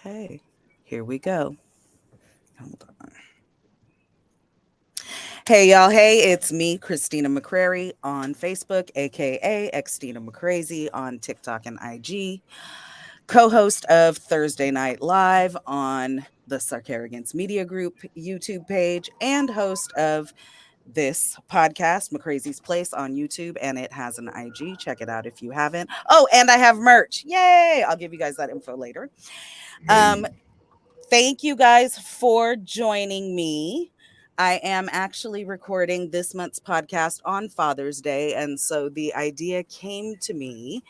Okay, here we go. Hold on. Hey, y'all. Hey, it's me, Christina McCrary, on Facebook, aka Xtina McCrazy, on TikTok and IG, co host of Thursday Night Live on the Sarcarrogance Media Group YouTube page, and host of this podcast, McCrazy's Place, on YouTube, and it has an IG. Check it out if you haven't. Oh, and I have merch. Yay! I'll give you guys that info later. Um, Hey. Thank you guys for joining me. I am actually recording this month's podcast on Father's Day. And so the idea came to me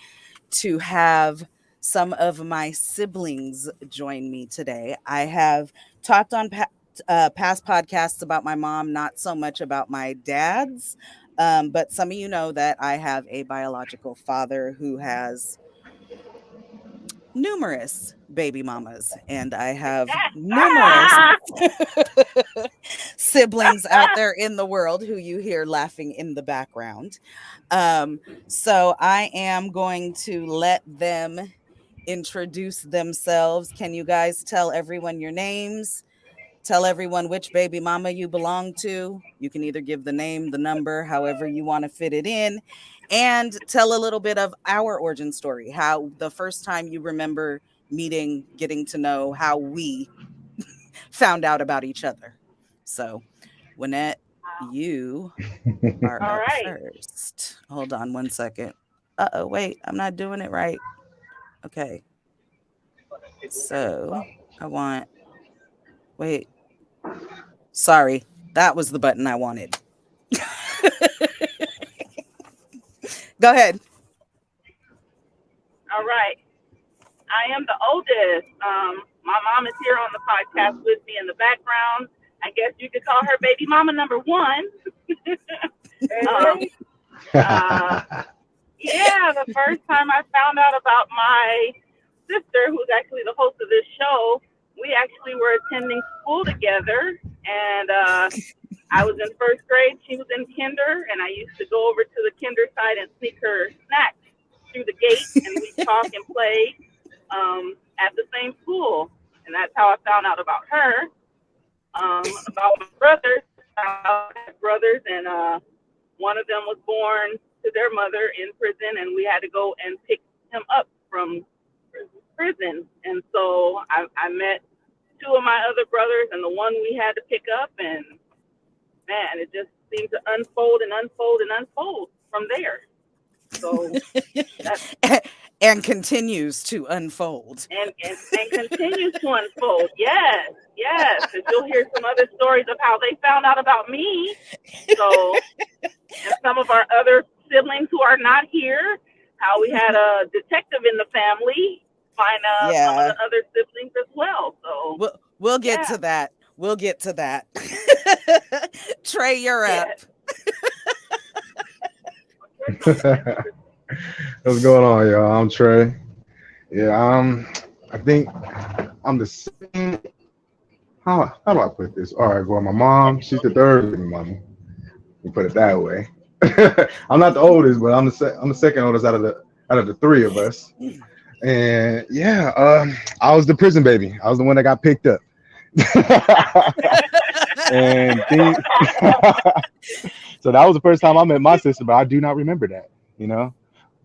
to have some of my siblings join me today. I have talked on past podcasts about my mom, not so much about my dad's. But some of you know that I have a biological father who has numerous baby mamas, and I have numerous siblings out there in the world who you hear laughing in the background. So I am going to let them introduce themselves. Can you guys tell everyone your names? Tell everyone which baby mama you belong to. You can either give the name, the number, however you want to fit it in, and tell a little bit of our origin story, how the first time you remember meeting, getting to know how we found out about each other. So, Wynette, you are All up right. first. Hold on one second. Uh-oh, wait, I'm not doing it right. Okay. So, I want, wait, sorry. That was the button I wanted. Go ahead. All right. I am the oldest. My mom is here on the podcast with me in the background. I guess you could call her baby mama number one. um, uh, yeah, the first time I found out about my sister, who's actually the host of this show, we actually were attending school together. And I was in first grade, she was in kinder, and I used to go over to the kinder side and sneak her snacks through the gate, and we'd talk and play at the same school. And that's how I found out about her. About my brothers, I had brothers, and one of them was born to their mother in prison, and we had to go and pick him up from prison. And so I met two of my other brothers, and the one we had to pick up, and man, it just seemed to unfold and unfold and unfold from there. So that's And continues to unfold. and continues to unfold. Yes, yes. Because you'll hear some other stories of how they found out about me. So, and some of our other siblings who are not here, how we had a detective in the family find some of Yeah. the other siblings as well. So, We'll get yeah, to that. We'll get to that. Trey, you're up. yes. What's going on, y'all? I'm Trey. Yeah, I think I'm the second. How do I put this? All right, well, my mom, she's the third baby mama. We put it that way. I'm not the oldest, but I'm the second oldest out of the three of us. And yeah, I was the prison baby. I was the one that got picked up. and things, so that was the first time I met my sister, but I do not remember that, you know.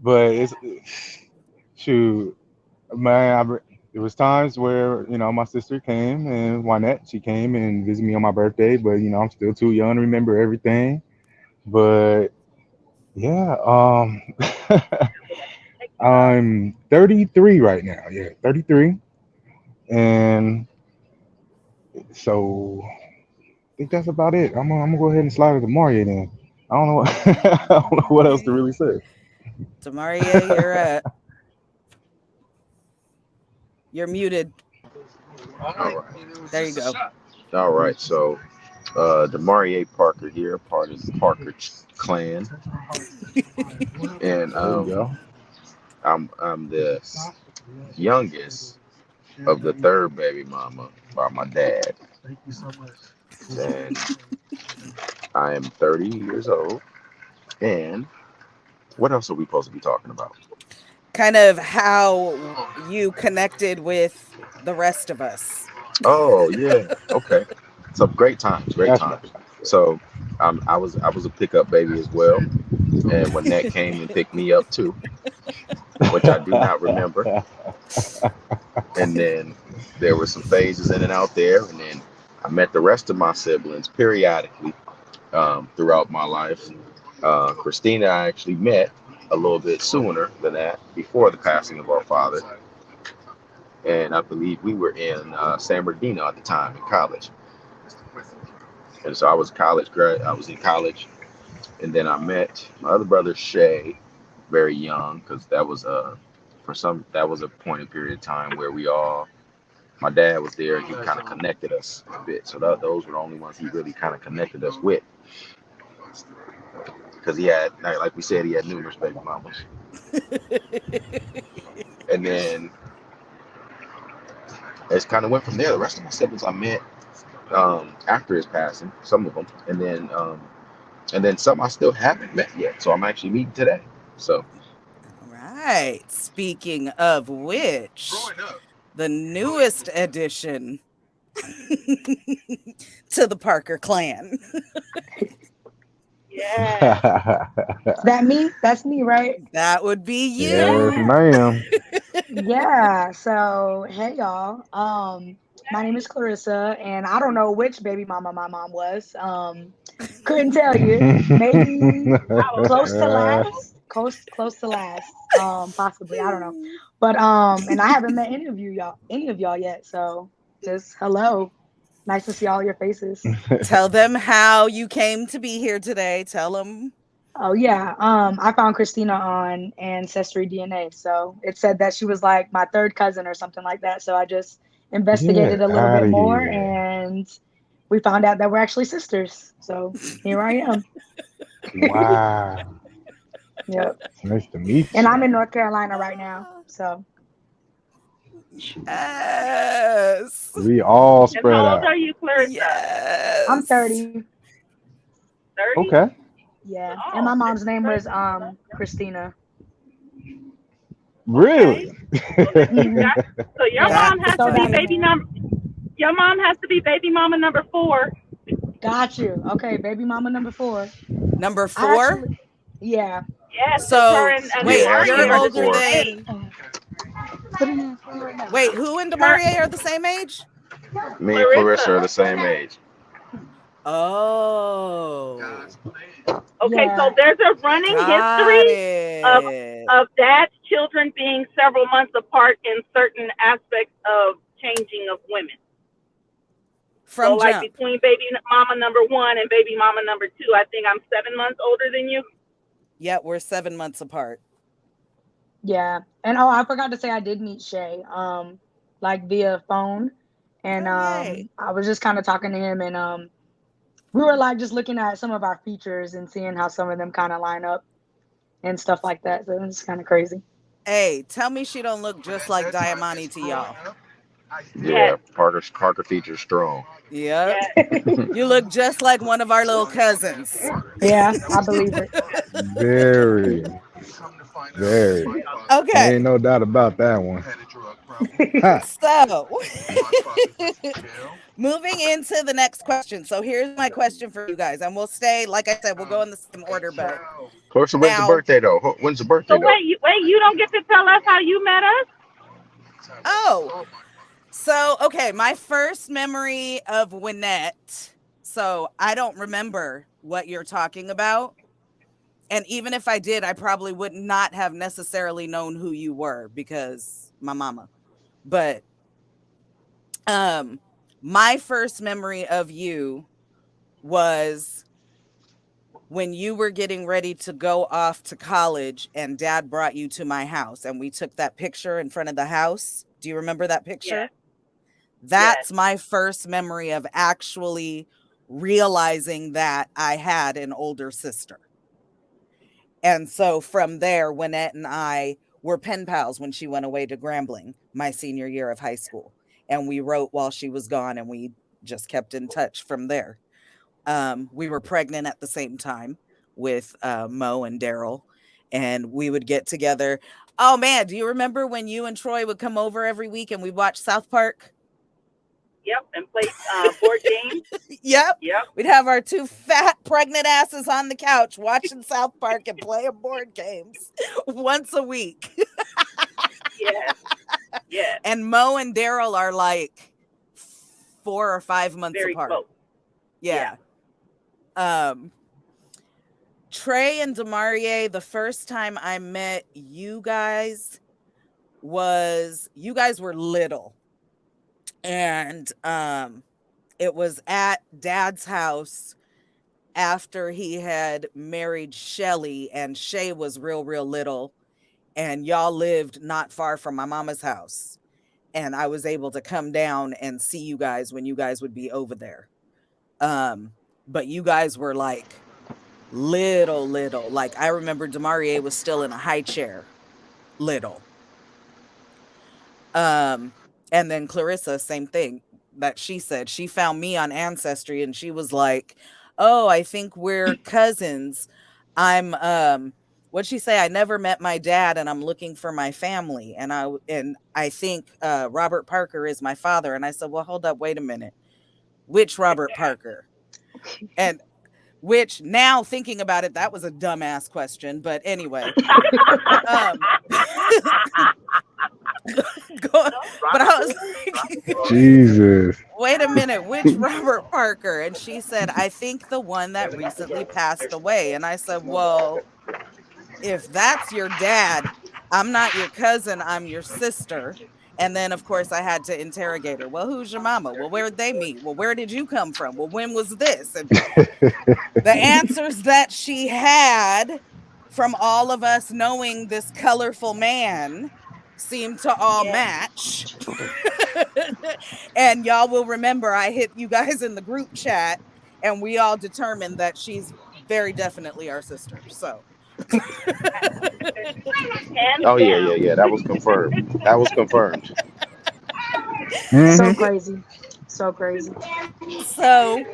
But it's shoot, man. There was times where my sister came and Juanette, she came and visited me on my birthday, but I'm still too young to remember everything. But yeah, I'm 33 right now. Yeah, 33, and so I think that's about it. I'm gonna go ahead and slide it to Mario then. I don't know I don't know what else to Okay. really say. Demaria, you're up. You're muted. All right. There you go. All right. So, Demarie Parker here, part of the Parker clan, and There you go. I'm the youngest of the third baby mama by my dad, and I am 30 years old. And what else are we supposed to be talking about? kind of how you connected with the rest of us. Oh yeah. Okay. So great times, great That's times. So I was a pickup baby as well, and when that came and picked me up too, which I do not remember. And then there were some phases in and out there, and then I met the rest of my siblings periodically throughout my life. Christina, I actually met a little bit sooner than that, before the passing of our father, and I believe we were in San Bernardino at the time in college. And so I was college grad. I was in college, and then I met my other brother Shay very young, because that was that was a point in period of time where we all, my dad was there and he kind of connected us a bit. So those were the only ones he really kind of connected us with, because he had, like we said, he had numerous baby mamas. And then it's kind of went from there. The rest of my siblings I met after his passing, some of them, and then some I still haven't met yet. So I'm actually meeting today. So All right. Speaking of which, the newest addition to the Parker clan. Yes. Is that me? That's me, right? That would be Yes, you. ma'am. Yeah. So, hey y'all. My name is Clarissa, and I don't know which baby mama my mom was. Couldn't tell you. Maybe How old are close to you? last. Close to last. Possibly. I don't know. But and I haven't met any of y'all yet. So just hello. Nice to see all your faces. Tell them how you came to be here today. Tell them. Oh yeah. I found Christina on Ancestry DNA. So it said that she was like my third cousin or something like that. So I just investigated Get a little out bit of more here. and we found out that we're actually sisters. So here I am. Wow. Yep. It's nice to meet And you. I'm in North Carolina right now. So Yes. We all And spread how old are out. you, Clarissa? I'm Yes. 30. 30? Okay. Yeah. And Oh, my this mom's is name was crazy. Christina. Okay. Really? Well, then you Hmm. got, so your Yeah. mom That's has Throw to be that in funny. baby there. number, your mom has to be baby mama number 4. Got you. Okay, baby mama number 4. Number I 4. actually yeah. Yes, because her So, and wait, yeah, that's Demarie her you're are number the older same four. age. than. Put it in the phone right now. Wait, who and Her, Demarie are the same age? Me and Clarissa are Clarissa. the same age. Oh, Okay, so Yeah. there's a running got history of it. dad's children being several months apart in certain aspects of changing of women. So From like jump. between baby mama number 1 and baby mama number 2, I think I'm 7 months older than you. Yep, we're 7 months apart. Yeah. And oh, I forgot to say I did meet Shay, like via phone. And Oh, yay. I was just kind of talking to him and we were like just looking at some of our features and seeing how some of them kind of line up and stuff like that. So it's kind of crazy. Hey, tell me she don't look just like Diamante to y'all. Yes, Yeah, Parker features strong. Yep. yes. You look just like one of our little cousins. Yeah, I believe it. Very, very. Okay. Ain't no doubt about that one. Ha. So, moving into the next question. So, here's my question for you guys, and we'll stay, like I said, we'll go in the same order. But Clarissa, when's the now, birthday though? When's the birthday So though? you don't get to tell us how you met us? oh, so okay, my first memory of Wynette. So, I don't remember what you're talking about. And even if I did, I probably would not have necessarily known who you were because my mama. But um my first memory of you was when you were getting ready to go off to college and dad brought you to my house and we took that picture in front of the house. Do you remember that Yes, picture? yes. That's my first memory of actually realizing that I had an older sister. And so from there, Wynette and I were pen pals when she went away to Grambling my senior year of high school. And we wrote while she was gone and we just kept in touch from there. We were pregnant at the same time with Mo and Daryl. and we would get together. Oh man, do you remember when you and Troy would come over every week and we'd watch South Park? Yep, and play board games. Yep. Yep. We'd have our two fat pregnant asses on the couch watching South Park and playing board games once a week. Yes. Yes. And Mo and Daryl are like 4 or 5 months Very apart. close. Yeah. Trey and Demarie, the first time I met you guys were little. And it was at Dad's house after he had married Shelly, and Shay was real little, and y'all lived not far from my mama's house. And I was able to come down and see you guys when you guys would be over there. But you guys were like little. Like I remember Demarie was still in a high chair, little. And then Clarissa, same thing that she said. She found me on Ancestry and she was like, "Oh, I think we're cousins. What'd she say? I never met my dad and I'm looking for my family. And I think Robert Parker is my father." And I said, "Well, hold up, wait a minute. Which Robert Parker?" And which, now thinking about it, that was a dumbass question. But anyway. But I was like, Jesus. "Wait a minute, which Robert Parker?" And she said, "I think the one that recently passed away." And I said, "Well, if that's your dad, I'm not your cousin, I'm your sister." And then, of course, I had to interrogate her. "Well, who's your mama? Well, where did they meet? Well, where did you come from? Well, when was this?" And the answers that she had from all of us knowing this colorful man seemed to all match. And y'all will remember I hit you guys in the group chat and we all determined that she's very definitely our sister. So Oh yeah. That was confirmed. That was confirmed. So Mhm. crazy. So crazy. so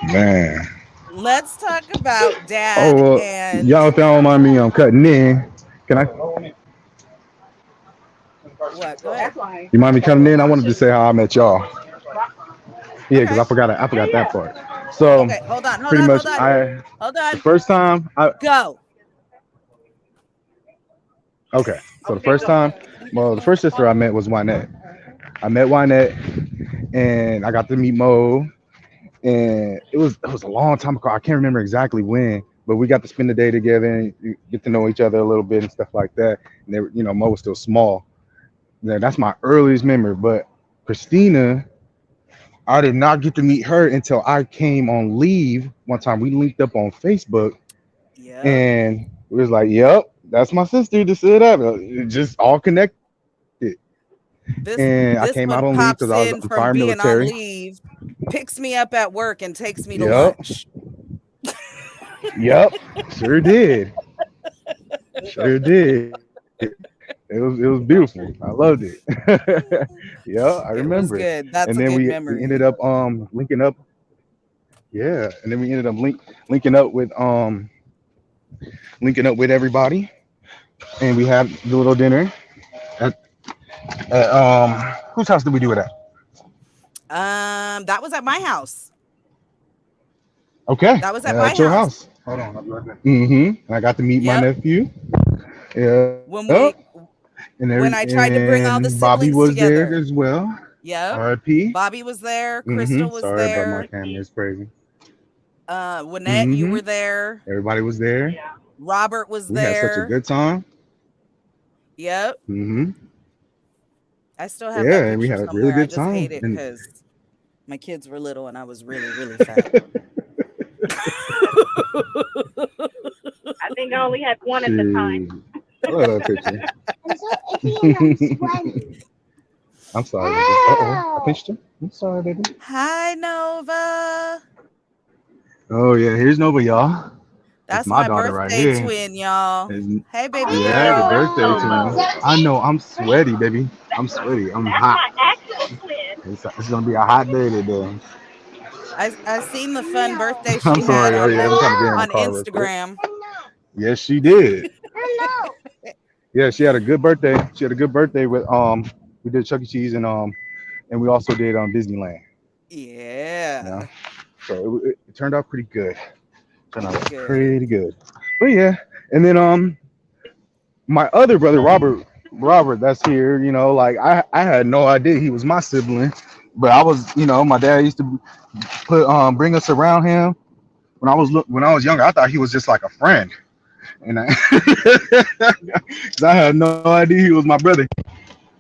Man. let's talk about Oh, Dad well, and y'all, if y'all don't mind me, I'm cutting in. Can I? what? Go ahead. You mind me coming in? I wanted to say how I met y'all. Yeah, because Okay. I forgot that part. So, Okay. Hold on. pretty much, Hold the on. first time Go. okay. So the first time, well, the first sister I met was Wynette. I met Wynette, and I got to meet Mo, and it was a long time ago. I can't remember exactly when, but we got to spend the day together and get to know each other a little bit and stuff like that. And they were, Mo was still small. Yeah, that's my earliest memory. But Christina, I did not get to meet her until I came on leave one time. We linked up on Facebook, Yep. and we was like, "Yep, that's my sister." Just said that, it just all connected. And I came out on This leave because one I'm prior pops in military. from being on leave, picks me up at work and takes me to Yep, lunch. yep, sure did, sure did. It was beautiful. I loved it. Yeah, I remember it. It was And good. then That's a we good ended up memory. linking up. Yeah, and then we ended up linking up with everybody, and we had the little dinner at, whose house did we do it at? That was at my house. Okay, That was at my at your house. house. Hold on, I'll be right back. And I got to meet my Yep. nephew. Yep, When we when I tried to bring all the and Bobby siblings was there together. as well. Yep. R.I.P. Bobby was there. Crystal was Sorry about my there. camera. It's crazy. Winnette, you were there. Everybody was there. Yeah. Robert was We had such a there. good time. Yep. hmm I still have that Yeah, and we picture had a really somewhere. I good just hate time. it And because my kids were little and I was really fat. I think I only had one at the time. shoot, I love that picture. I'm sorry, baby. Uh-oh, I pinched her. I'm sorry, baby. Hi, Nova. Oh yeah, here's Nova, y'all. That's That's my my daughter right birthday here. twin, y'all. Is- Hey, baby yeah, the girl. birthday Nova. twin. I know. I'm sweaty, baby. I'm sweaty. I'm That's hot. my actual twin. It's gonna be a hot day today. I seen the fun birthday I'm she had sorry. Oh on yeah, I'm trying to get her in the on car real quick. Instagram. Yes, she did. Yeah, she had a good birthday. She had a good birthday with we did Chuck E. Cheese and we also did Disneyland. You know, Yeah. so it turned out pretty good. Turned out Good. pretty good. But yeah, and then my other brother Robert that's here. You know, like I had no idea he was my sibling, but I was my dad used to put bring us around him when I was younger. I thought he was just like a friend, and I, 'cause I had no idea he was my brother.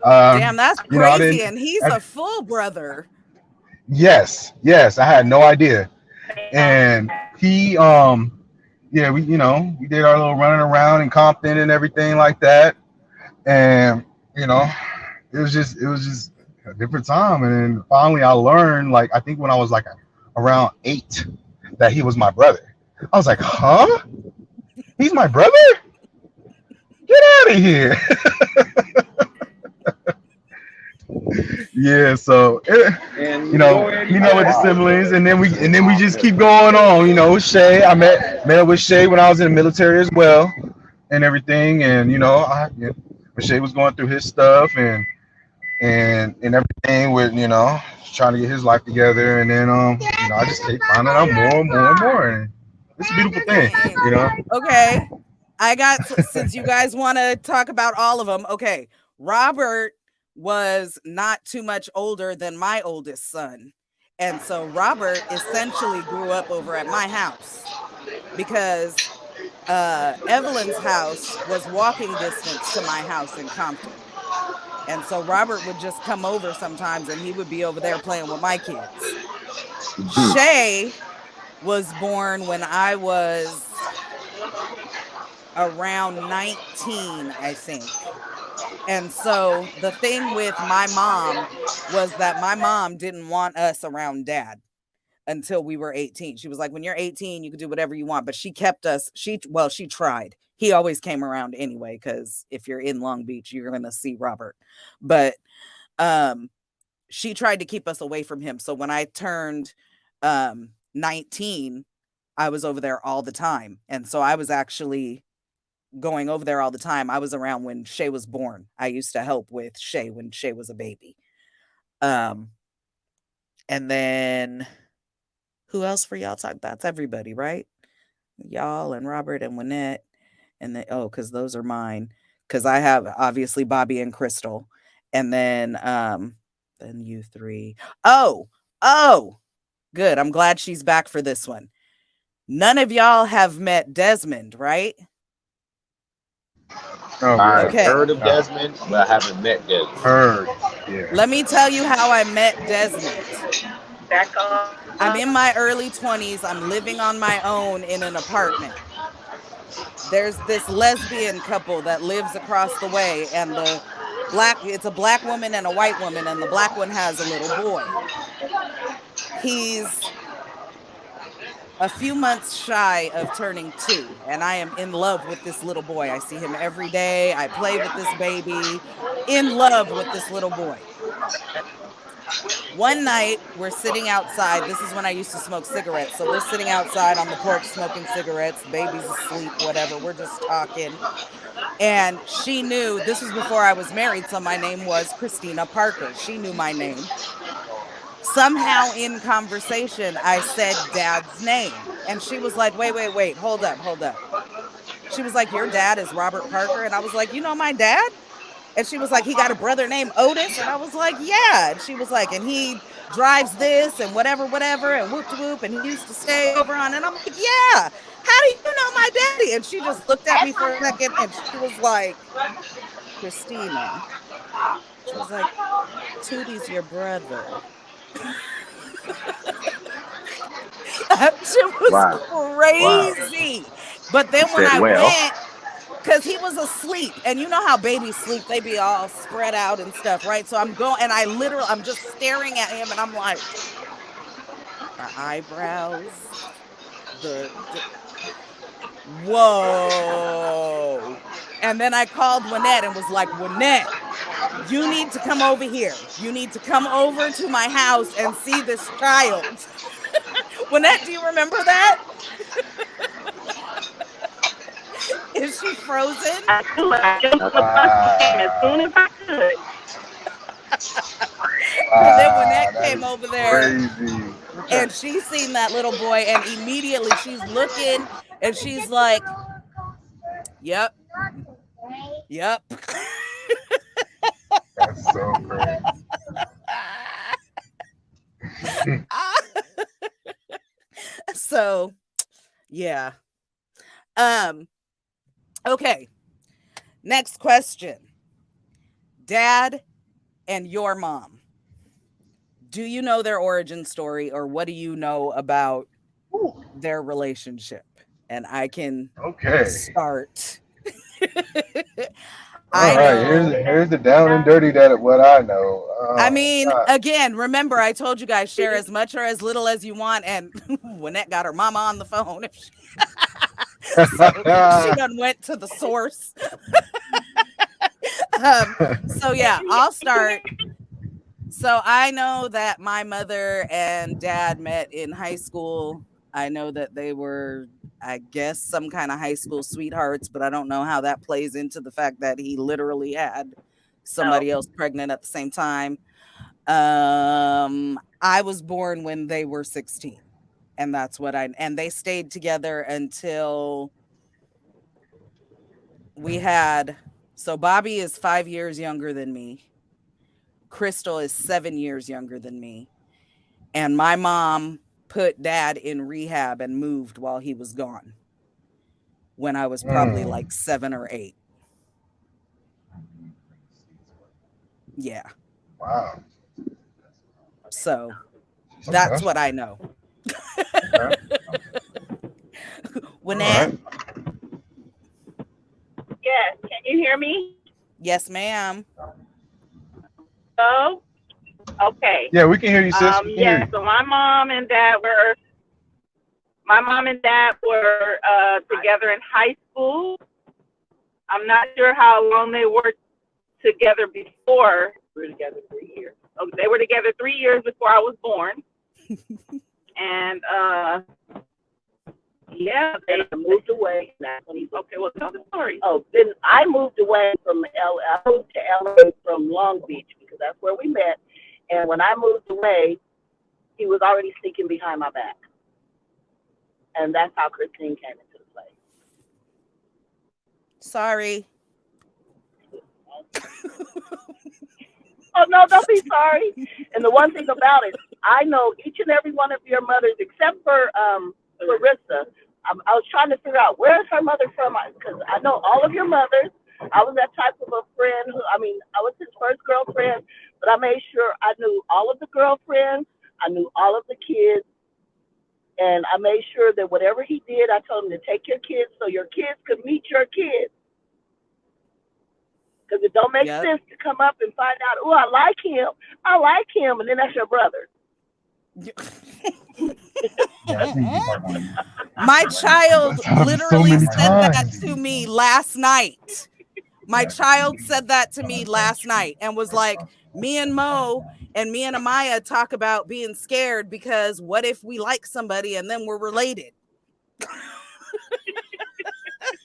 Damn, that's I didn't. crazy. And he's a full brother. Yes, I had no idea, and he yeah, we did our little running around in Compton and everything like that, and you know it was just a different time, and then finally I learned, like, I think when I was like around 8, that he was my brother. I was like, huh? He's my brother? Get out of here! Yeah, so with the siblings, and then we just keep going on. Shay, I met up with Shay when I was in the military as well, and everything, and when Shay was going through his stuff and everything with trying to get his life together, and then I just keep finding out more and more and more, and it's a beautiful thing, Dang. you know. Okay. Since you guys want to talk about all of them. Okay. Robert was not too much older than my oldest son. And so Robert essentially grew up over at my house because Evelyn's house was walking distance to my house in Compton. And so Robert would just come over sometimes and he would be over there playing with my kids. Shay was born when I was around 19, I think. And so the thing with my mom was that my mom didn't want us around dad until we were 18. She was like, when you're 18, you can do whatever you want. But she kept us. She tried. He always came around anyway, because if you're in Long Beach, you're going to see Robert. But she tried to keep us away from him. So when I turned 19, I was over there all the time. And so I was actually going over there all the time. I was around when Shay was born. I used to help with Shay when Shay was a baby. And then who else for y'all talk? That's everybody, right? Y'all and Robert and Wynette. And then, because those are mine. Because I have obviously Bobby and Crystal. And then you three. Oh, good. I'm glad she's back for this one. None of y'all have met Desmond, right? Oh, I've Okay. heard of Desmond, but I haven't met Desmond. Heard. Yeah. Let me tell you how I met Desmond. Back up. I'm in my early 20s. I'm living on my own in an apartment. There's this lesbian couple that lives across the way, and it's a black woman and a white woman, and the black one has a little boy. He's a few months shy of turning 2, and I am in love with this little boy. I see him every day. I play with this baby, in love with this little boy. One night, we're sitting outside. This is when I used to smoke cigarettes. So we're sitting outside on the porch smoking cigarettes. Baby's asleep, whatever. We're just talking. And she knew, this was before I was married, so my name was Xtina Parker. She knew my name. Somehow in conversation, I said Dad's name. And she was like, wait, hold up. She was like, your dad is Robert Parker? And I was like, you know my dad? And she was like, he got a brother named Otis? And I was like, yeah. And she was like, and he drives this and whatever, and whoop, and he used to stay over on. And I'm like, yeah. How do you know my daddy? And she just looked at me for a second and she was like, Xtina. She was like, Tootie's your brother. That shit was Wow. crazy. But then when I Well, went, because he was asleep, and you know how babies sleep, they be all spread out and stuff, right? So I'm going, and I'm just staring at him, and I'm like, the eyebrows, whoa. And then I called Wynette and was like, Wynette, you need to come over here. You need to come over to my house and see this child. Wynette, do you remember that? Is she frozen? I do. I jumped on the bus and came as Wow. soon as I could. And then when that Wow. That came is over there crazy. and she's seen that little boy, and immediately she's looking and she's like, yep, yep. That's so crazy. So, yeah. Um, okay. Next question. Dad and your mom. Do you know their origin story, or what do you know about Ooh, their relationship? And I can okay. start. All I right. know. Here's the down and dirty that what I know. I Oh mean, God. again, remember I told you guys share as much or as little as you want, and Lynette got her mama on the phone, so she done went to the source. Um, so yeah, I'll start. So I know that my mother and dad met in high school. I know that they were, I guess, some kind of high school sweethearts, but I don't know how that plays into the fact that he literally had No. somebody else pregnant at the same time. I was born when they were 16. And that's what and they stayed together until we had, so Bobby is 5 years younger than me. Crystal is 7 years younger than me. And my mom put dad in rehab and moved while he was gone when I was probably Mm, like 7 or 8. Yeah. wow. So Okay. that's what I know. Okay. All Winnette? right. Yes. Can you hear me? Yes, ma'am. So, okay. Yeah, we can hear you, sis. We can hear Yeah. you. So my mom and dad were together in high school. I'm not sure how long they were together before. We were together 3 years. Oh, they were together 3 years before I was born, and yeah, they moved away. Okay, well, tell the story. Oh, then I moved away from I moved to LA from Long Beach because that's where we met. And when I moved away, he was already sneaking behind my back, and that's how Christine came into the play. Sorry. Oh no, don't be sorry. And the one thing about it, I know each and every one of your mothers, except for Clarissa. I was trying to figure out where's her mother from because I know all of your mothers. I was that type of a friend who, I mean, I was his first girlfriend, but I made sure I knew all of the girlfriends, I knew all of the kids, and I made sure that whatever he did, I told him to take your kids so your kids could meet your kids. Because it don't make Yep. sense to come up and find out, oh, I like him, and then that's your brother. My child That's happened so literally many said that times. to me last night. My child said that to me last night and was like, me and Mo and me and Amaya talk about being scared because what if we like somebody and then we're related?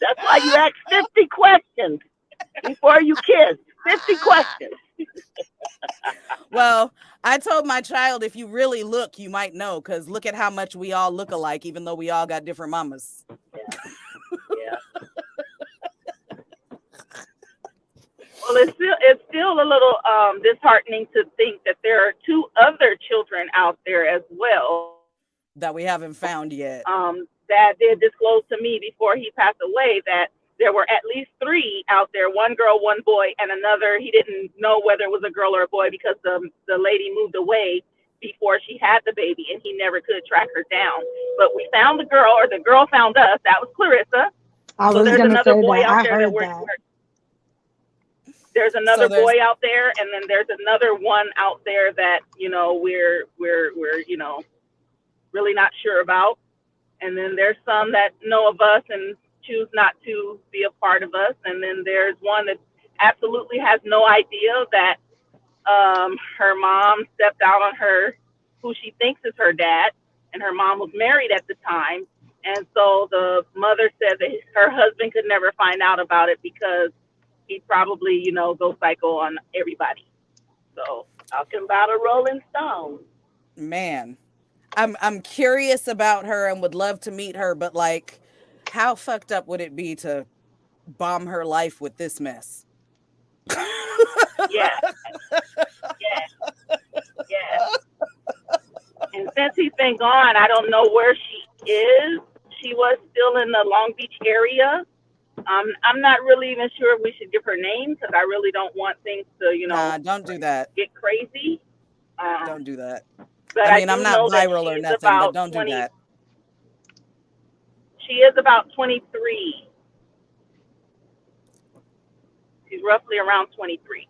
That's why you ask 50 questions before you kiss. 50 questions. Well, I told my child, if you really look, you might know, because look at how much we all look alike, even though we all got different mamas. Yeah. Well, it's still a little disheartening to think that there are two other children out there as well. That we haven't found yet. That did disclose to me before he passed away that there were at least three out there, one girl, one boy, and another. He didn't know whether it was a girl or a boy because the lady moved away before she had the baby, and he never could track her down. But we found the girl, or the girl found us. That was Clarissa. I So was there's gonna another say boy that. out I there that heard we're that. there's So another there's boy out there, and then there's another one out there that we're really not sure about. And then there's some that know of us and choose not to be a part of us. And then there's one that absolutely has no idea that her mom stepped out on her, who she thinks is her dad, and her mom was married at the time. And so the mother said that her husband could never find out about it because he'd probably, go psycho on everybody. So talking about a Rolling Stone. Man, I'm curious about her and would love to meet her, but like, how fucked up would it be to bomb her life with this mess? Yes, yes, yes. And since he's been gone, I don't know where she is. She was still in the Long Beach area. I'm not really even sure if we should give her name because I really don't want things to, Nah, don't do that. get crazy. Um, Don't do that. but I I mean, I'm do not know that viral or she's nothing, but about don't do 20. that. She is about 23. She's roughly around 23.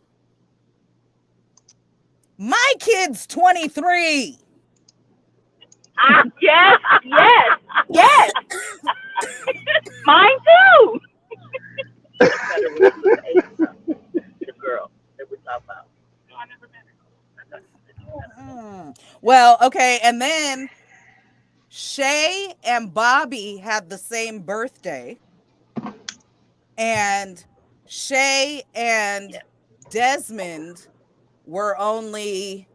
My kid's 23. Yes, yes, yes. Mine too. I better remember the age of the girl that we're talking about. No, I never met her. Well, okay, and then Shay and Bobby had the same birthday, and Shay and Yes. Desmond were only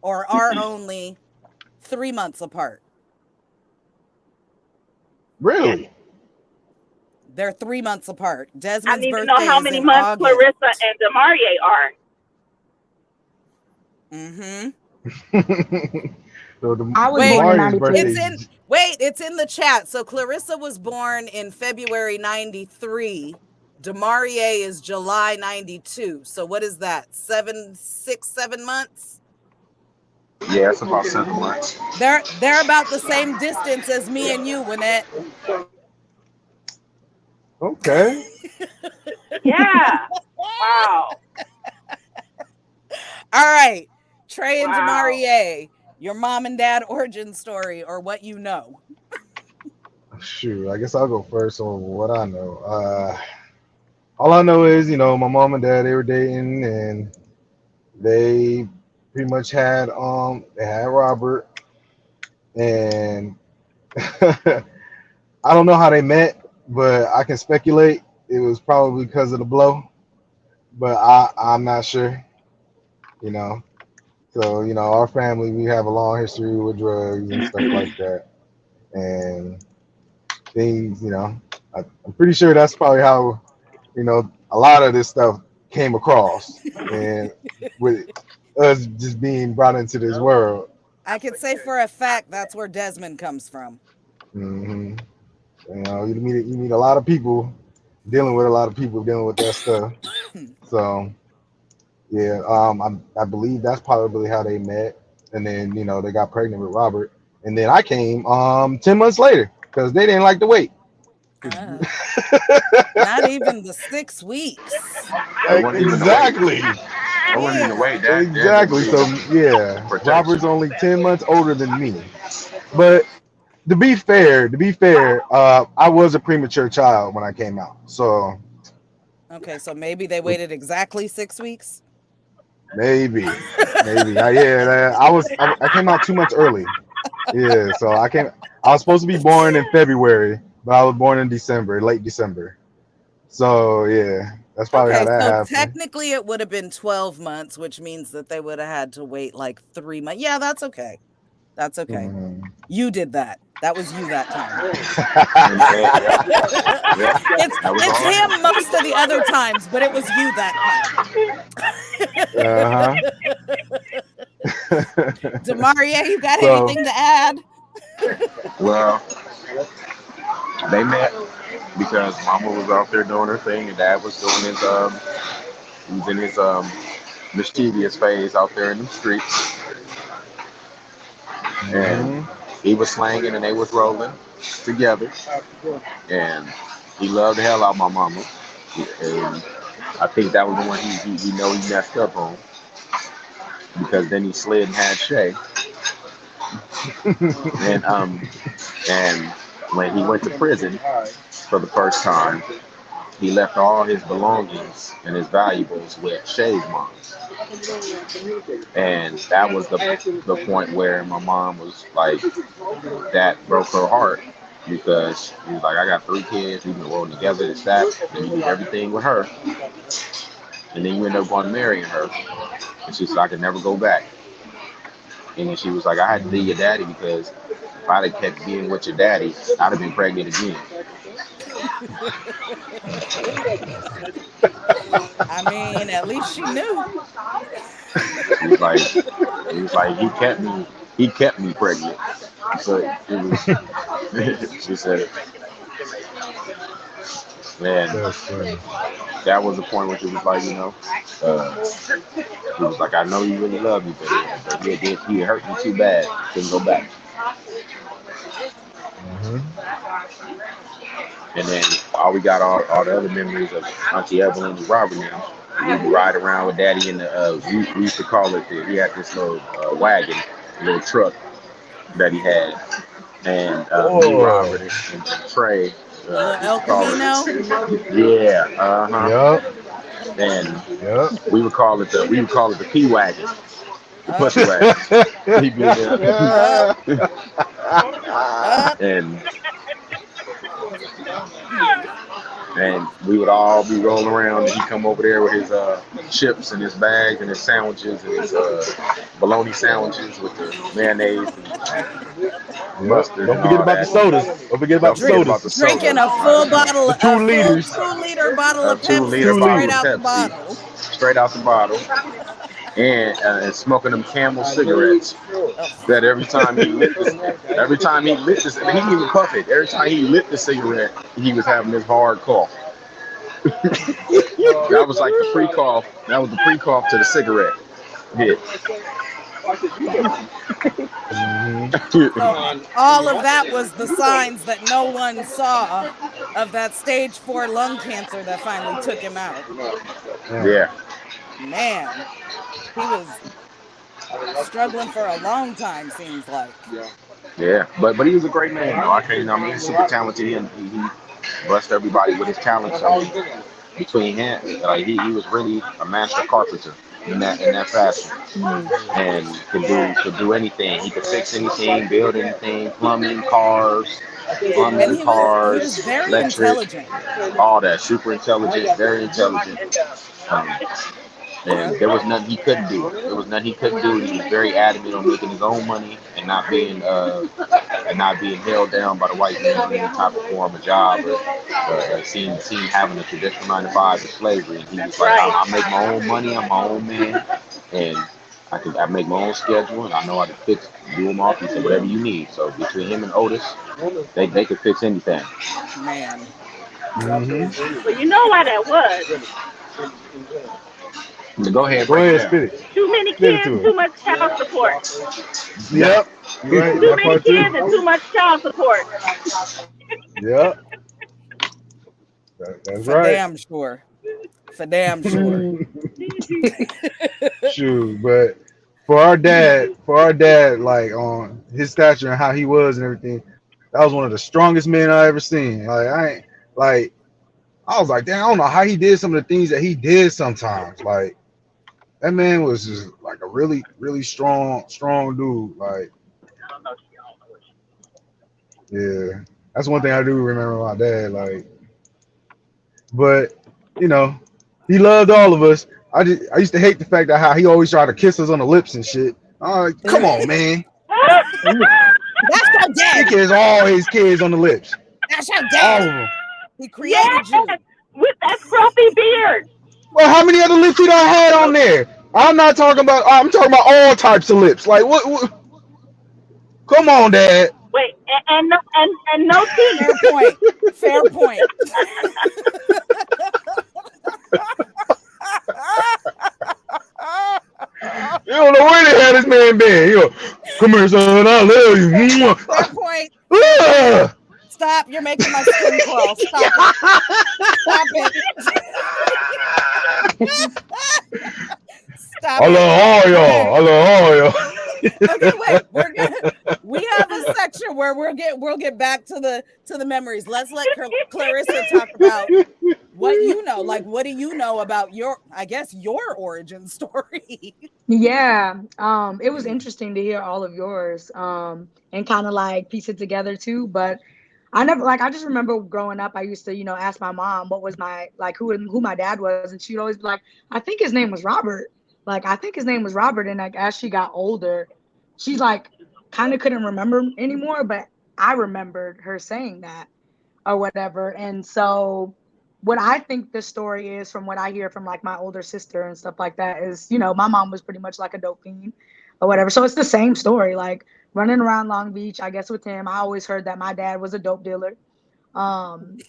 or are only 3 months apart. Yes. Really? They're 3 months apart. I Desmond's need to know birthday how is many in months August. Clarissa and Demarie are. Mm-hmm. So I was born in Wait, Demarius' '92. birthday. it's in the chat. So Clarissa was born in February 93. Demarie is July 92. So what is that? 7 months? Yeah, it's about 7 months. They're about the same distance as me and you, Winnette. Okay. Yeah. Wow. All right. Trey and Wow. Demarie, your mom and dad origin story or what you know. Shoot, I guess I'll go first on what I know. All I know is, my mom and dad, they were dating, and they pretty much had Robert, and I don't know how they met, but I can speculate it was probably because of the blow, but I'm not sure, you know. So, our family, we have a long history with drugs and stuff like that. And things, I'm pretty sure that's probably how, a lot of this stuff came across. And with us just being brought into this world. I can say for a fact that's where Desmond comes from. hmm you meet a lot of people dealing with a lot of people dealing with that stuff. So yeah, I believe that's probably how they met, and then they got pregnant with Robert, and then I came 10 months later because they didn't like to wait. Uh, Not even the 6 weeks. It wasn't even the weight. Exactly, It wasn't even the Yeah. weight. That exactly. definitely So yeah, protection. Robert's only 10 months older than me, but to be fair, I was a premature child when I came out, so Okay, so maybe they waited exactly 6 weeks. maybe, I came out 2 months early. Yeah, so I was supposed to be born in February, but I was born in December, late December. So yeah, that's probably how Okay, that so happened. technically it would have been 12 months, which means that they would have had to wait like 3 months. Yeah, that's okay. That's okay. Mhm. You did that. That was you that time. And yep, yep, that was It's all him. him most of the other times, but it was you that time. Uh-huh. Demarie, you got So, anything to add? Well, they met because Mama was out there doing her thing, and Dad was doing he was in his mischievous phase out there in the streets, and mhm. he was slanging and they was rolling together, and he loved the hell out of my mama, and I think that was the one he messed up on because then he slid and had Shay, and and when he went to prison for the first time, he left all his belongings and his valuables with Shay's mom, and that was the point where my mom was like, that broke her heart because he was like, I got 3 kids, we've been rolling together, it's that, and you do everything with her, and then you end up going to marrying her. And she said, I could never go back. And then she was like, I had to leave your daddy because if I'd have kept being with your daddy, I'd have been pregnant again. I mean, at least she knew. He was like, he was like, he kept me pregnant. So it was, she said, man, That's funny. that was the point where she was like, uh, he was like, I know you really love me, but he hurt me too bad. Couldn't go back. Mm-hmm. And then we got all the other memories of Auntie Evelyn and Robert now. We would ride around with Daddy in the, we used to call it, he had this little wagon, little truck that he had. And me, Oh, Robert, and Trey The little used El to call Camino. it, yeah, yep, and yep. we would call it the P wagon, the Up, pussy wagon. He'd be in up, there, up. and we would all be rolling around, and he'd come over there with his chips and his bags and his sandwiches and his bologna sandwiches with the mayonnaise and Yep. mustard Don't and forget all about the that. sodas. Don't forget about Don't the forget Drink, about the sodas. drinking sodas. a full bottle, The a two full liters. 2 liter bottle A of two Pepsi liter Two bottle straight of liters. out the Pepsi, bottle. straight out the bottle, and smoking them Camel cigarettes. Ugh. That every time he lit this, I mean, he didn't even puff it. Every time he lit the cigarette, he was having this hard cough. That was like the pre-cough. That was the pre-cough to the cigarette hit. Mm-hmm. So all of that was the signs that no one saw of that stage 4 lung cancer that finally took him out. Yeah. Yeah, Man, he was struggling for a long time, seems like. yeah. But he was a great man though. I mean, he's super talented and he blessed everybody with his talents. So between him, he was really a master carpenter in that fashion. Mm. And could do anything. He could fix anything, build anything, And he was cars, very electric, intelligent. all that. Super intelligent, very intelligent. Um, and Yep. there was nothing he couldn't do. There was nothing he couldn't do. He was very adamant on making his own money and not being held down by the white man in any type of form of job or seen having a traditional 9 to 5 of slavery. And he was like, Right. I make my own money. I'm my own man, and I make my own schedule, and I know how to do them off. He said, whatever you need. So between him and Otis, they could fix anything. Man. Mm-hmm. Well, you know why that was. Go ahead, Go break it ahead, down. spit it. Too many Spit it kids, to too him. much child support. Yeah, Yep. You're right. Too That many part too. kids and too much child support. Yep. That's For right. damn sure. For damn sure. Mm. Shoot, but for our dad, like on his stature and how he was and everything, that was one of the strongest men I ever seen. Like I ain't like I was like, damn, I don't know how he did some of the things that he did sometimes. Like that man was just like a really, really strong dude. Like, yeah. That's one thing I do remember my dad. Like, but you know, he loved all of us. I used to hate the fact that how he always tried to kiss us on the lips and shit. I'm like, come Ugh. on, man. Ooh. That's your He daddy. kissed all his kids on the lips. That's your All of daddy. them. He Yes, created you. with that scruffy beard. Well, how many other lips he done had on there? I'm talking about all types of lips. Like what come on, Dad. Wait, and no teeth. Fair point. Fair point. You don't know where they had this man been. You know, come here, son, I love you. Fair point. Fair point. Ugh. Stop. You're making my skin crawl. Stop it. Stop it. Stop I it. love all Okay. y'all. I love all y'all. Okay, wait. We have a section where we'll get back to the memories. Let's let Clarissa talk about what you know. Like, what do you know about your origin story? Yeah. It was interesting to hear all of yours. And kind of like piece it together too. But I never like I just remember growing up, I used to, ask my mom what was my like who my dad was, and she'd always be like, I think his name was Robert. Like I think his name was Robert. And like as she got older, she's like kind of couldn't remember anymore, but I remembered her saying that or whatever. And so what I think the story is from what I hear from like my older sister and stuff like that is, my mom was pretty much like a dope fiend or whatever. So it's the same story, like running around Long Beach, I guess with him. I always heard that my dad was a dope dealer.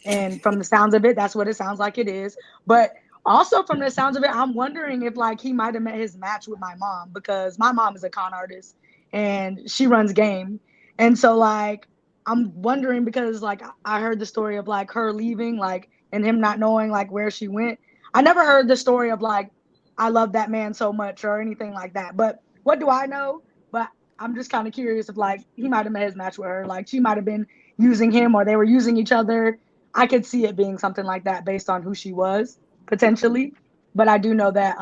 And from the sounds of it, that's what it sounds like it is. But also from the sounds of it, I'm wondering if like he might have met his match with my mom, because my mom is a con artist and she runs game. And so like I'm wondering, because like I heard the story of like her leaving, like, and him not knowing like where she went. I never heard the story of like I love that man so much or anything like that. But what do I know? But I'm just kind of curious if like he might have met his match with her. Like she might have been using him or they were using each other. I could see it being something like that based on who she was potentially. But I do know that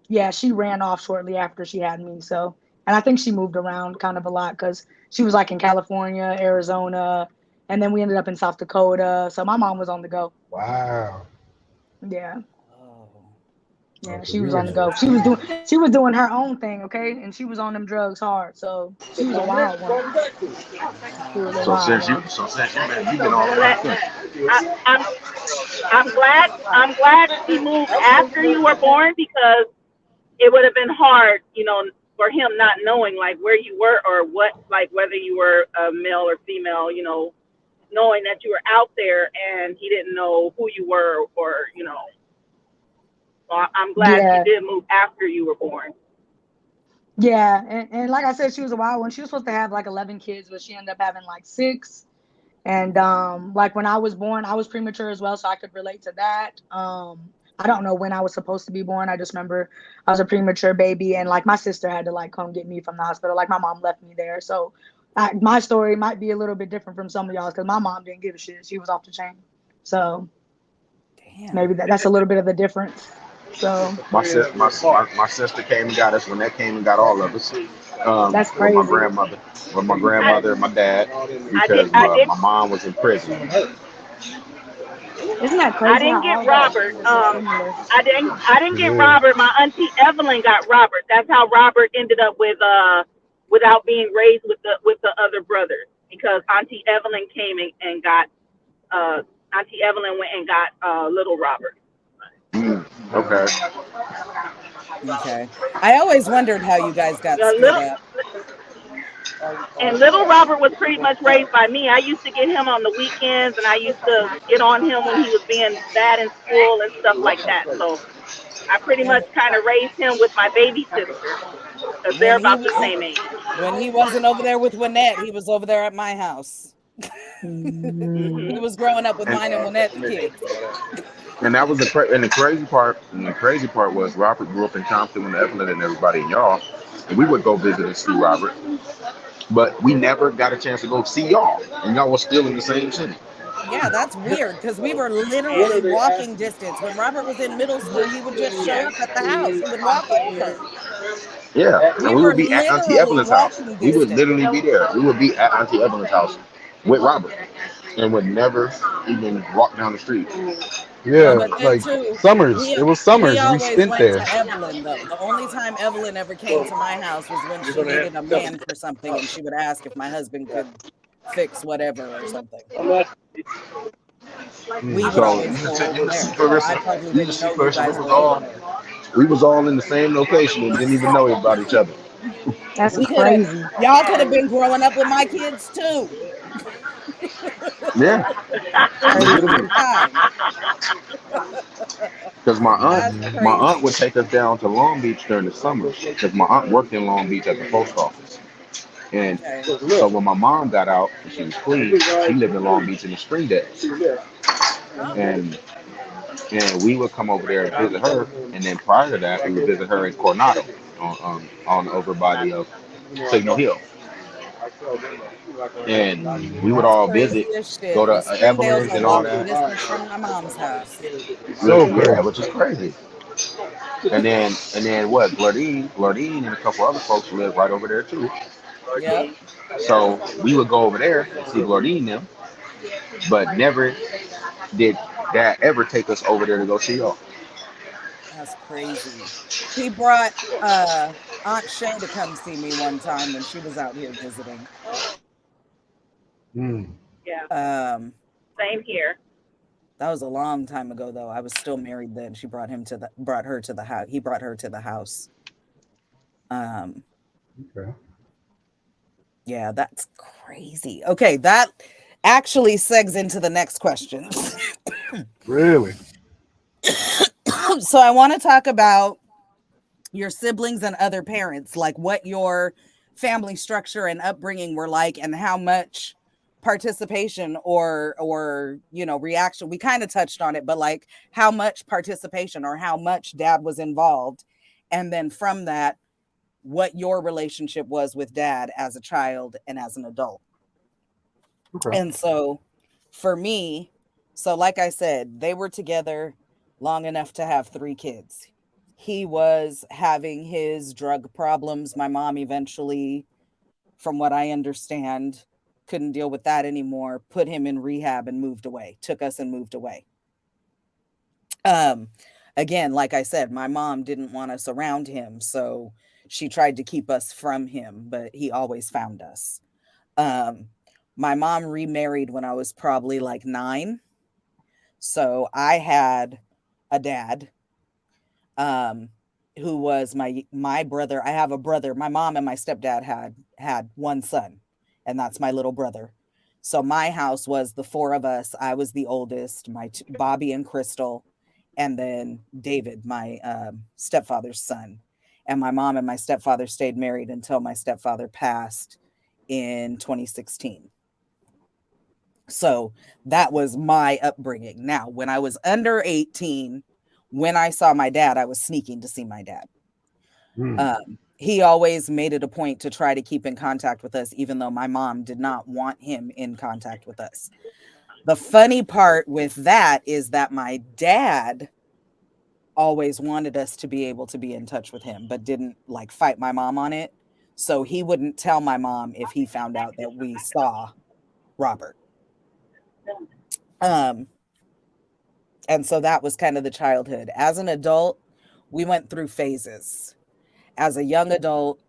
yeah, she ran off shortly after she had me. So, and I think she moved around kind of a lot because she was like in California, Arizona, and then we ended up in South Dakota. So my mom was on the go. Wow. Yeah. Oh, Yeah, So she you was were on in the the go. She was doing her own thing, okay? And she was on them drugs hard. So she was a wild one. She was a wow. So wild since you, one. so since you've been all Well, around that the country. I, I'm glad she moved after you were born, because it would have been hard, for him not knowing like where you were or what, like whether you were a male or female, knowing that you were out there and he didn't know who you were, or. So I'm glad she Yeah. did move after you were born. Yeah. And like I said, she was a wild one. She was supposed to have like 11 kids, but she ended up having like six. And like when I was born, I was premature as well, so I could relate to that. I don't know when I was supposed to be born. I just remember I was a premature baby, and like my sister had to like come get me from the hospital. Like my mom left me there, so my story might be a little bit different from some of y'all's because my mom didn't give a shit. She was off the chain, so maybe Damn. that's a little bit of the difference. So My sister came and got us when that came and got all of us. that's With my crazy. grandmother, I and my dad, I did because I did my mom was in prison. Isn't that I crazy didn't how get all that Robert. is so similar? I didn't It get is. Robert. My auntie Evelyn got Robert. That's how Robert ended up without being raised with the other brothers, because Auntie Evelyn came and got uh Auntie Evelyn went and got little Robert. Mm, Wow. okay. Okay. I always wondered how you guys got split Little up. And little Robert was pretty much raised by me. I used to get him on the weekends, and I used to get on him when he was being bad in school and stuff like that. So I pretty And much kind of raised him with my baby sister, because they're when he about the wasn't same age. when he wasn't over there with Lynette, he was over there at my house. He Mhm. was growing up with And mine and Lynette's kids. and that was and the crazy part. And the crazy part was Robert grew up in Compton with Evelyn and everybody and y'all, and we would go visit and see Robert, but we never got a chance to go see y'all, and y'all was still in the same city. Yeah, that's weird because we were literally walking distance. When Robert was in middle school, he would just show up at the house. He would walk over. Yeah, and We we were would be at Auntie literally Evelyn's house. walking We would distance. literally be there. We would be at Auntie Evelyn's house with Robert, and would never even walk down the street. Yeah, But then like too, summers. we It was we summers. We always spent went there. to Evelyn though. The only time Evelyn ever came to my house was when she needed a man for something and she would ask if my husband could fix whatever or something. We would So always go over you there. see, So I Clarissa, probably you didn't just see, know you Clarissa, guys were over there. we was all in the same location and didn't even know about each other. That's We could have crazy. y'all could have been growing up with my kids too Yeah, at the Crazy. same literally. time. Because That's my aunt crazy. would take us down to Long Beach during the summer. Because my aunt worked in Long Beach at the post office. And Okay. so when my mom got out and she was clean, she lived in Long Beach in the spring days. Oh, And we would come over there and visit her. And then prior to that, we would visit her in Coronado on over by the Signal Hill. And we would that's all crazy visit, as go shit. to Because Springdale's Evelyn's a and all walking that. distance from my mom's house. So Yeah, crazy. which is crazy. And then what? Glardine, and a couple other folks live right over there too. Yep. So we would go over there and see Glardine them. but never did dad ever take us over there to go see y'all. That's crazy. He brought uh Aunt Shay to come see me one time when she was out here visiting. Mm. Yeah, Um same here. that was a long time ago though. I was still married then. She brought her to the house. He brought her to the house. Um Okay. yeah, that's crazy. Okay, that actually segs into the next question. Really? So I want to talk about your siblings and other parents, like what your family structure and upbringing were like and how much participation or reaction, we kind of touched on it, but like how much participation or how much dad was involved, and then from that what your relationship was with dad as a child and as an adult. Okay. And so for me, so like I said, they were together long enough to have 3 kids. He was having his drug problems. My mom eventually, from what I understand, couldn't deal with that anymore, put him in rehab and moved away, took us and moved away. Um, Again, like I said, my mom didn't want us around him, so she tried to keep us from him, but he always found us. Um, my mom remarried when I was probably like 9. So I had a dad um who was my brother. I have a brother. My mom and my stepdad had one son, and that's my little brother. So my house was the 4 of us. I was the oldest, Bobby and Crystal, and then David, my stepfather's son. And my mom and my stepfather stayed married until my stepfather passed in 2016. So that was my upbringing. Now, when I was under 18, when I saw my dad, I was sneaking to see my dad. Mm. He always made it a point to try to keep in contact with us, even though my mom did not want him in contact with us. The funny part with that is that my dad always wanted us to be able to be in touch with him, but didn't like fight my mom on it. So he wouldn't tell my mom if he found out that we saw Robert. Um, And so that was kind of the childhood. As an adult, we went through phases. As a young adult,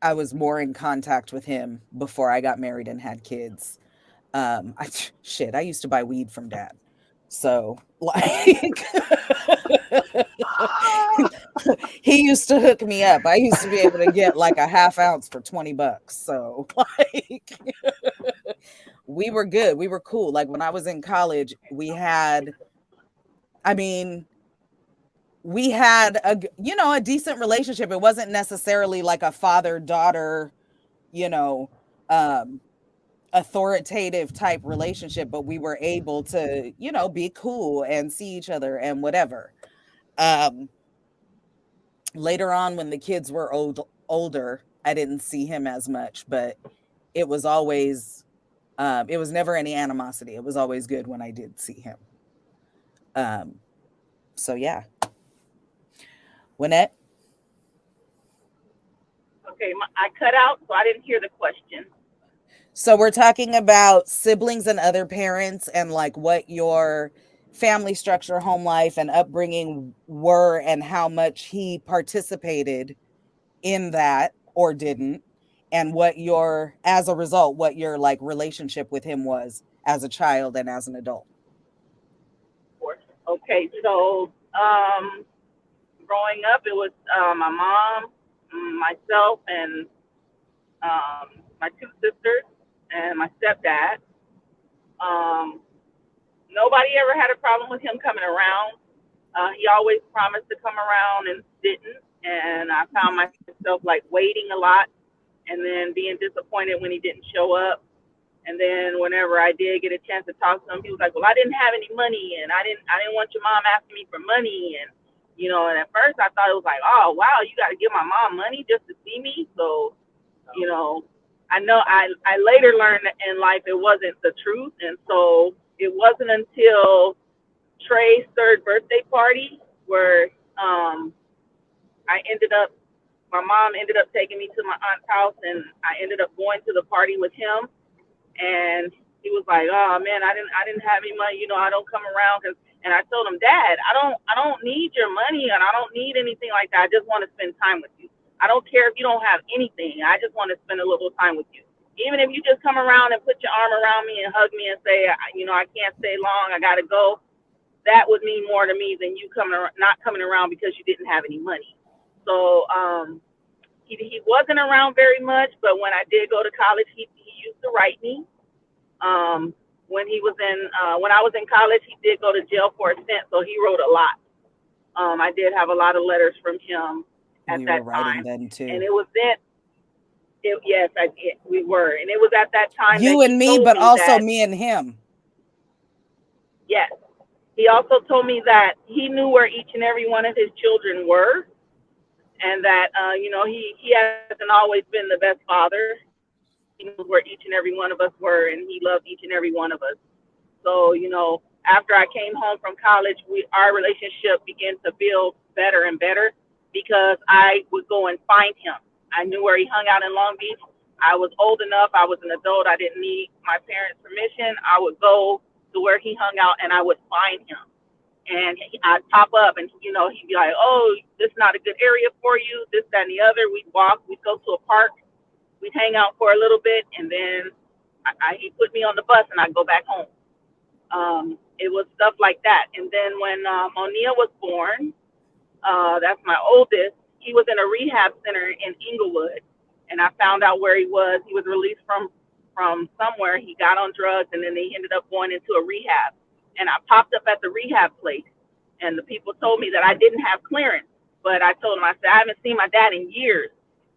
I was more in contact with him before I got married and had kids. I shit, I used to buy weed from dad. So like he used to hook me up. I used to be able to get like a half ounce for $20. So like we were good. We were cool. Like when I was in college, I mean, we had a decent relationship. It wasn't necessarily like a father daughter, you know, um authoritative type relationship, but we were able to, be cool and see each other and whatever. Um Later on when the kids were older, I didn't see him as much, but it was always it was never any animosity. It was always good when I did see him. Um so yeah. Wynette. Okay, I cut out, so I didn't hear the question. So we're talking about siblings and other parents and like what your family structure, home life, and upbringing were and how much he participated in that or didn't, and as a result, what your like relationship with him was as a child and as an adult. Okay, so growing up, it was my mom, myself, and my 2 sisters, and my stepdad. Um, Nobody ever had a problem with him coming around. He always promised to come around and didn't, and I found myself like waiting a lot, and then being disappointed when he didn't show up. And then whenever I did get a chance to talk to him, he was like, "Well, I didn't have any money, and I didn't want your mom asking me for money." And and at first I thought it was like, "Oh, wow, you got to give my mom money just to see me." So, you know, I know I later learned that in life it wasn't the truth, and so it wasn't until Trey's third birthday party where I ended up. My mom ended up taking me to my aunt's house, and I ended up going to the party with him. And he was like, "Oh man, I didn't have any money. I don't come around." And I told him, "Dad, I don't need your money, and I don't need anything like that. I just want to spend time with you. I don't care if you don't have anything. I just want to spend a little time with you. Even if you just come around and put your arm around me and hug me and say, I can't stay long. I gotta go. That would mean more to me than you not coming around because you didn't have any money." So he wasn't around very much, but when I did go to college, he used to write me. Um, when I was in college, he did go to jail for a stint, so he wrote a lot. I did have a lot of letters from him at We were that writing time, then and too. it was then. Yes, we were, and it was at that time that You he and me, told but me also that me and him. yes, he also told me that he knew where each and every one of his children were, and that he hasn't always been the best father. He knows where each and every one of us were, and he loved each and every one of us. So, after I came home from college, our relationship began to build better and better because I would go and find him. I knew where he hung out in Long Beach. I was old enough. I was an adult. I didn't need my parents' permission. I would go to where he hung out and I would find him. And I'd pop up and, he'd be like, "Oh, this is not a good area for you, this, that, and the other." We'd walk, we'd go to a park, we'd hang out for a little bit, and then he put me on the bus and I'd go back home. It was stuff like that. And then when O'Neill was born, that's my oldest, he was in a rehab center in Inglewood, and I found out where he was. He was released from somewhere. He got on drugs, and then he ended up going into a rehab. And I popped up at the rehab place, and the people told me that I didn't have clearance. But I told them, I said, I haven't seen my dad in years.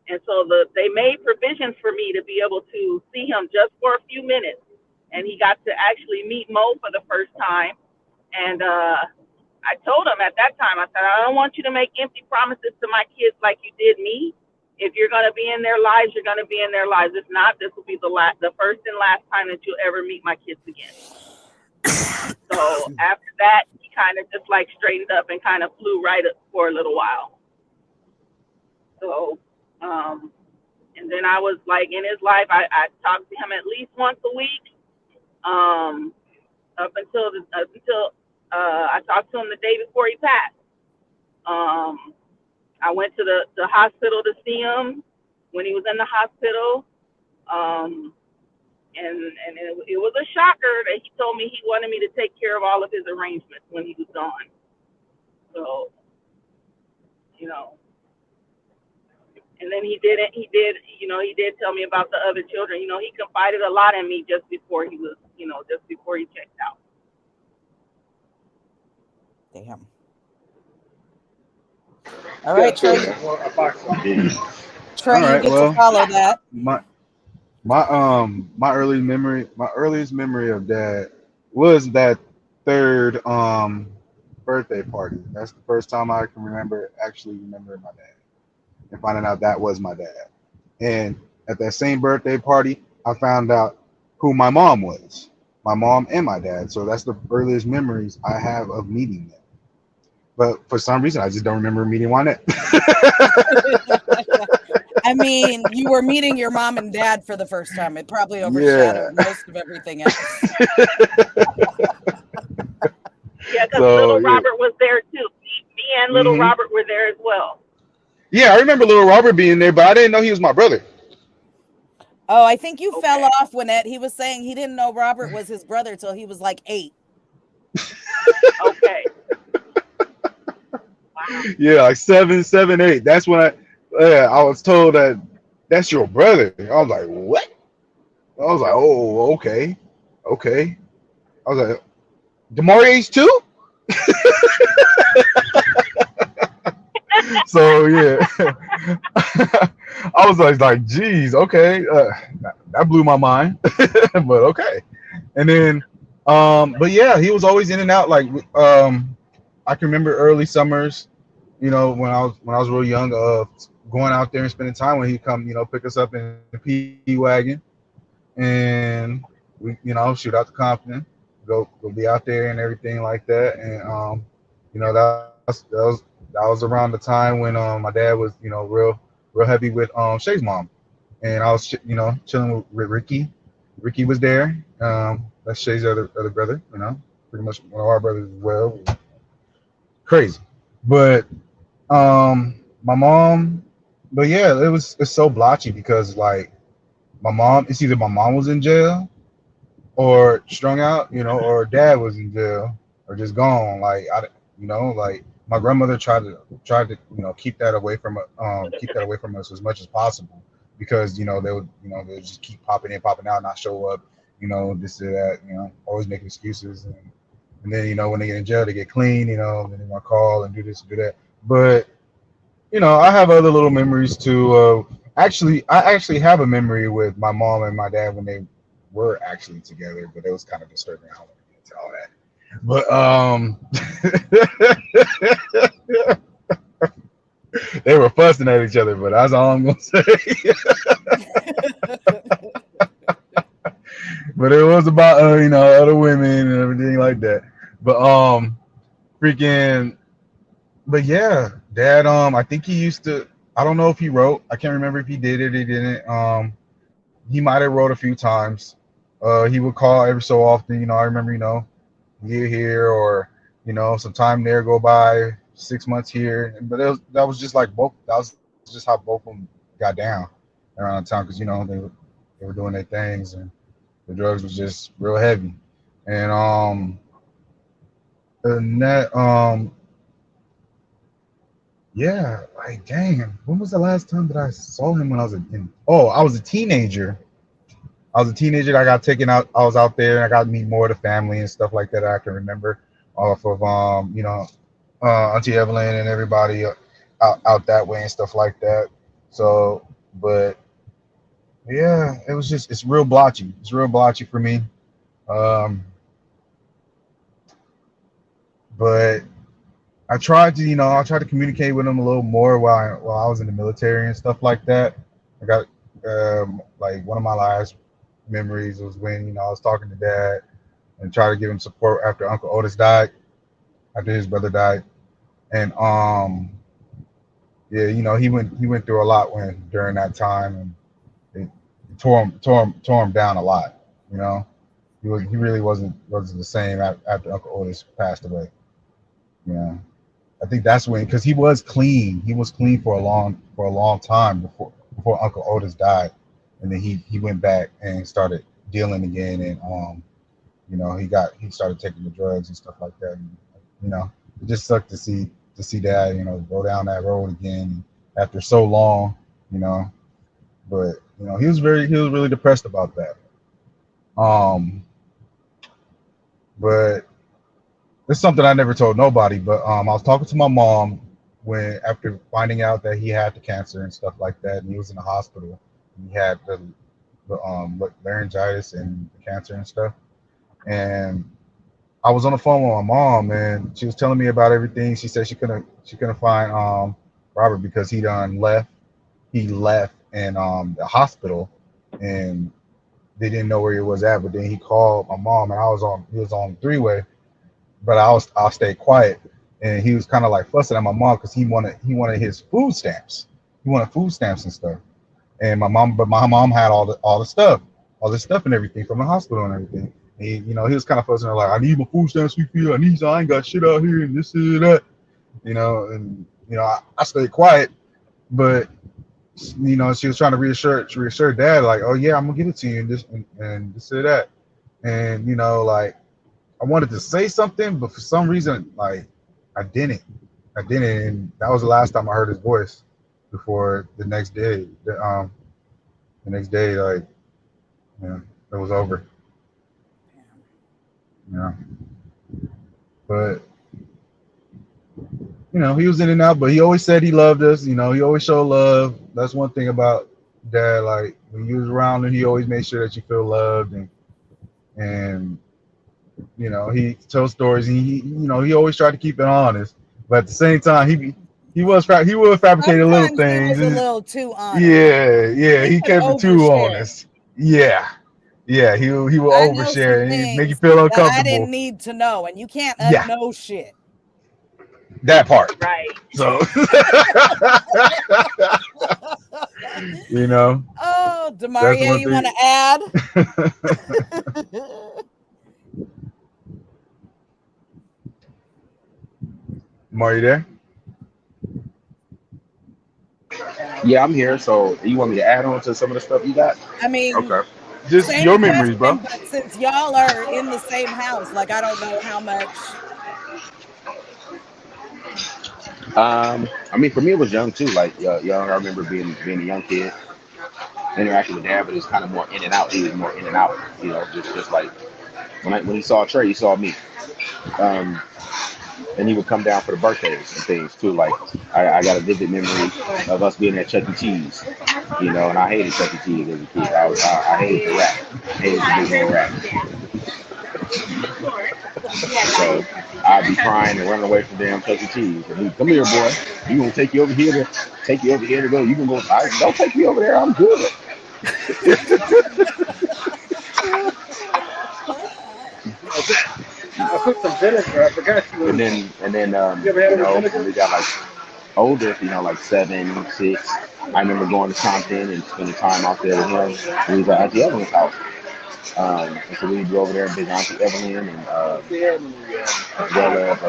And so they made provisions for me to be able to see him just for a few minutes. And he got to actually meet Mo for the first time. And I told him at that time, I said, "I don't want you to make empty promises to my kids like you did me. If you're going to be in their lives, you're going to be in their lives. If not, this will be the first and last time that you'll ever meet my kids again." So after that, he kind of just like straightened up and kind of flew right up for a little while. So, and then I was like in his life, I talked to him at least once a week, um, up until I talked to him the day before he passed. Um, I went to the hospital to see him when he was in the hospital. Um, and it was a shocker that he told me he wanted me to take care of all of his arrangements when he was gone. So, you know, and then he did tell me about the other children. He confided a lot in me just before he checked out. Damn. All right, Trey. Indeed. All Trey, you right. get to Well, follow that. my earliest memory of dad was that third birthday party. That's the first time I can actually remembering my dad and finding out that was my dad. And at that same birthday party, I found out who my mom was, my mom and my dad. So that's the earliest memories I have of meeting them. But for some reason, I just don't remember meeting Juanette. I mean, you were meeting your mom and dad for the first time. It probably Yeah. overshadowed most of everything else. Yeah, because So little yeah. Robert was there too. Me and little Hmm. Robert were there as well. Yeah, I remember little Robert being there, but I didn't know he was my brother. Oh, I think you fell Okay. off when he was saying he didn't know Robert was his brother till he was like 8. Okay. Wow. Yeah, like 7, 7, 8. That's when I was told that that's your brother. I was like, what? I was like, oh, okay, okay. I was like, Demarie's too. So yeah, I was geez, okay, that blew my mind, but okay. And then, but yeah, he was always in and out. I can remember early summers, when I was real young, going out there and spending time when he'd come, pick us up in the P wagon, and we, shoot out to Compton, go be out there and everything like that. And that was around the time when my dad was, real heavy with Shay's mom, and I was chilling with Ricky, Ricky was there. That's Shay's other brother. Pretty much one of our brothers as well. Crazy, but my mom. But yeah, it's so blotchy because like my mom. It's either my mom was in jail or strung out, or dad was in jail or just gone. Like my grandmother tried to keep that away from us as much as possible because they would just keep popping in, popping out, not show up, this or that, always making excuses, and then when they get in jail, they get clean, then they want to call and do this and do that. But I have other little memories too. I actually have a memory with my mom and my dad when they were actually together, but it was kind of disturbing. I don't want to get into all that. But they were fussing at each other. But that's all I'm gonna say. But it was about other women and everything like that. But freaking. But yeah, dad. I think he used to. I don't know if he wrote. I can't remember if he did it or he didn't. He might have wrote a few times. He would call every so often. I remember. Year here or some time there go by, 6 months here. But that was just like both. That was just how both of them got down around the time because they were doing their things and the drugs was just real heavy. And that yeah, like dang, when was the last time that I saw him when I was I was a teenager. I got taken out. I was out there and I got to meet more of the family and stuff like that. I can remember off of Auntie Evelyn and everybody out that way and stuff like that. So, but yeah, it's real blotchy. It's real blotchy for me. Um, but I tried to communicate with them a little more while I was in the military and stuff like that. I got like one of my last memories was when I was talking to dad and try to give him support after Uncle Otis died, after his brother died, and yeah, he went through a lot during that time, and it tore him down a lot. He really wasn't the same after Uncle Otis passed away. You know, I think that's when because he was clean. He was clean for a long time before Uncle Otis died, and then he went back and started dealing again, and he started taking the drugs and stuff like that. And, it just sucked to see that go down that road again after so long. You know, but he was really depressed about that. Um, but it's something I never told nobody. But I was talking to my mom when after finding out that he had the cancer and stuff like that, and he was in the hospital. And he had the laryngitis and the cancer and stuff. And I was on the phone with my mom, and she was telling me about everything. She said she couldn't find Robert because he done left. He left in the hospital, and they didn't know where he was at. But then he called my mom, and he was on three-way, but I stayed quiet, and he was kind of like fussing at my mom because he wanted his food stamps. He wanted food stamps and stuff. And my mom had all the stuff, all this stuff and everything from the hospital and everything. And he was kind of fussing her like, I need my food stamps, sweet pea. I ain't got shit out here and this and that, and I stayed quiet, but she was trying to reassure dad like, oh yeah, I'm gonna give it to you and this and that, and like I wanted to say something, but for some reason like I didn't, and that was the last time I heard his voice before the next day. The next day, like, it was over. Yeah, but he was in and out, but he always said he loved us. He always showed love. That's one thing about dad. Like when you was around him, he always made sure that you feel loved, and he tells stories. And he always tried to keep it honest, but at the same time, he would fabricate a little Sometimes he things. was a little too honest. Yeah, He he could kept it too overshare. honest. Yeah, he will I know some overshare and he'd make you things feel that I didn't uncomfortable. need to know, and you can't Yeah, unknow shit. that part. Right. So You know, Oh, that's Demaria, one you want thing. to add? Mar, you there? Yeah, I'm here. So you want me to add on to some of the stuff you got? I mean, Okay. Just same your memories, bro. question, but since y'all are in the same house, like I don't know how much. I mean, for me, it was young too. Like young, I remember being a young kid, interacting with dad, but it was kind of more in and out. He was more in and out. You know, just like when he saw Trey, he saw me. Um, and he would come down for the birthdays and things too. Like I got a vivid memory of us being at Chuck E. Cheese, you know, and I hated Chuck E. Cheese as a kid. I hated the rat, I hated the big old rat. So I'd be crying and running away from damn Chuck E. Cheese. And he'd, come here, boy. You gonna take you over here to go. You can go. Don't take me over there. I'm good. I put some vinegar. I forgot you. You know, when we got like older, you know, like 7, 6, I remember going to Compton and spending time out there with him. We was at Auntie Evelyn's house. And so we'd go over there and visit Auntie Evelyn and as well as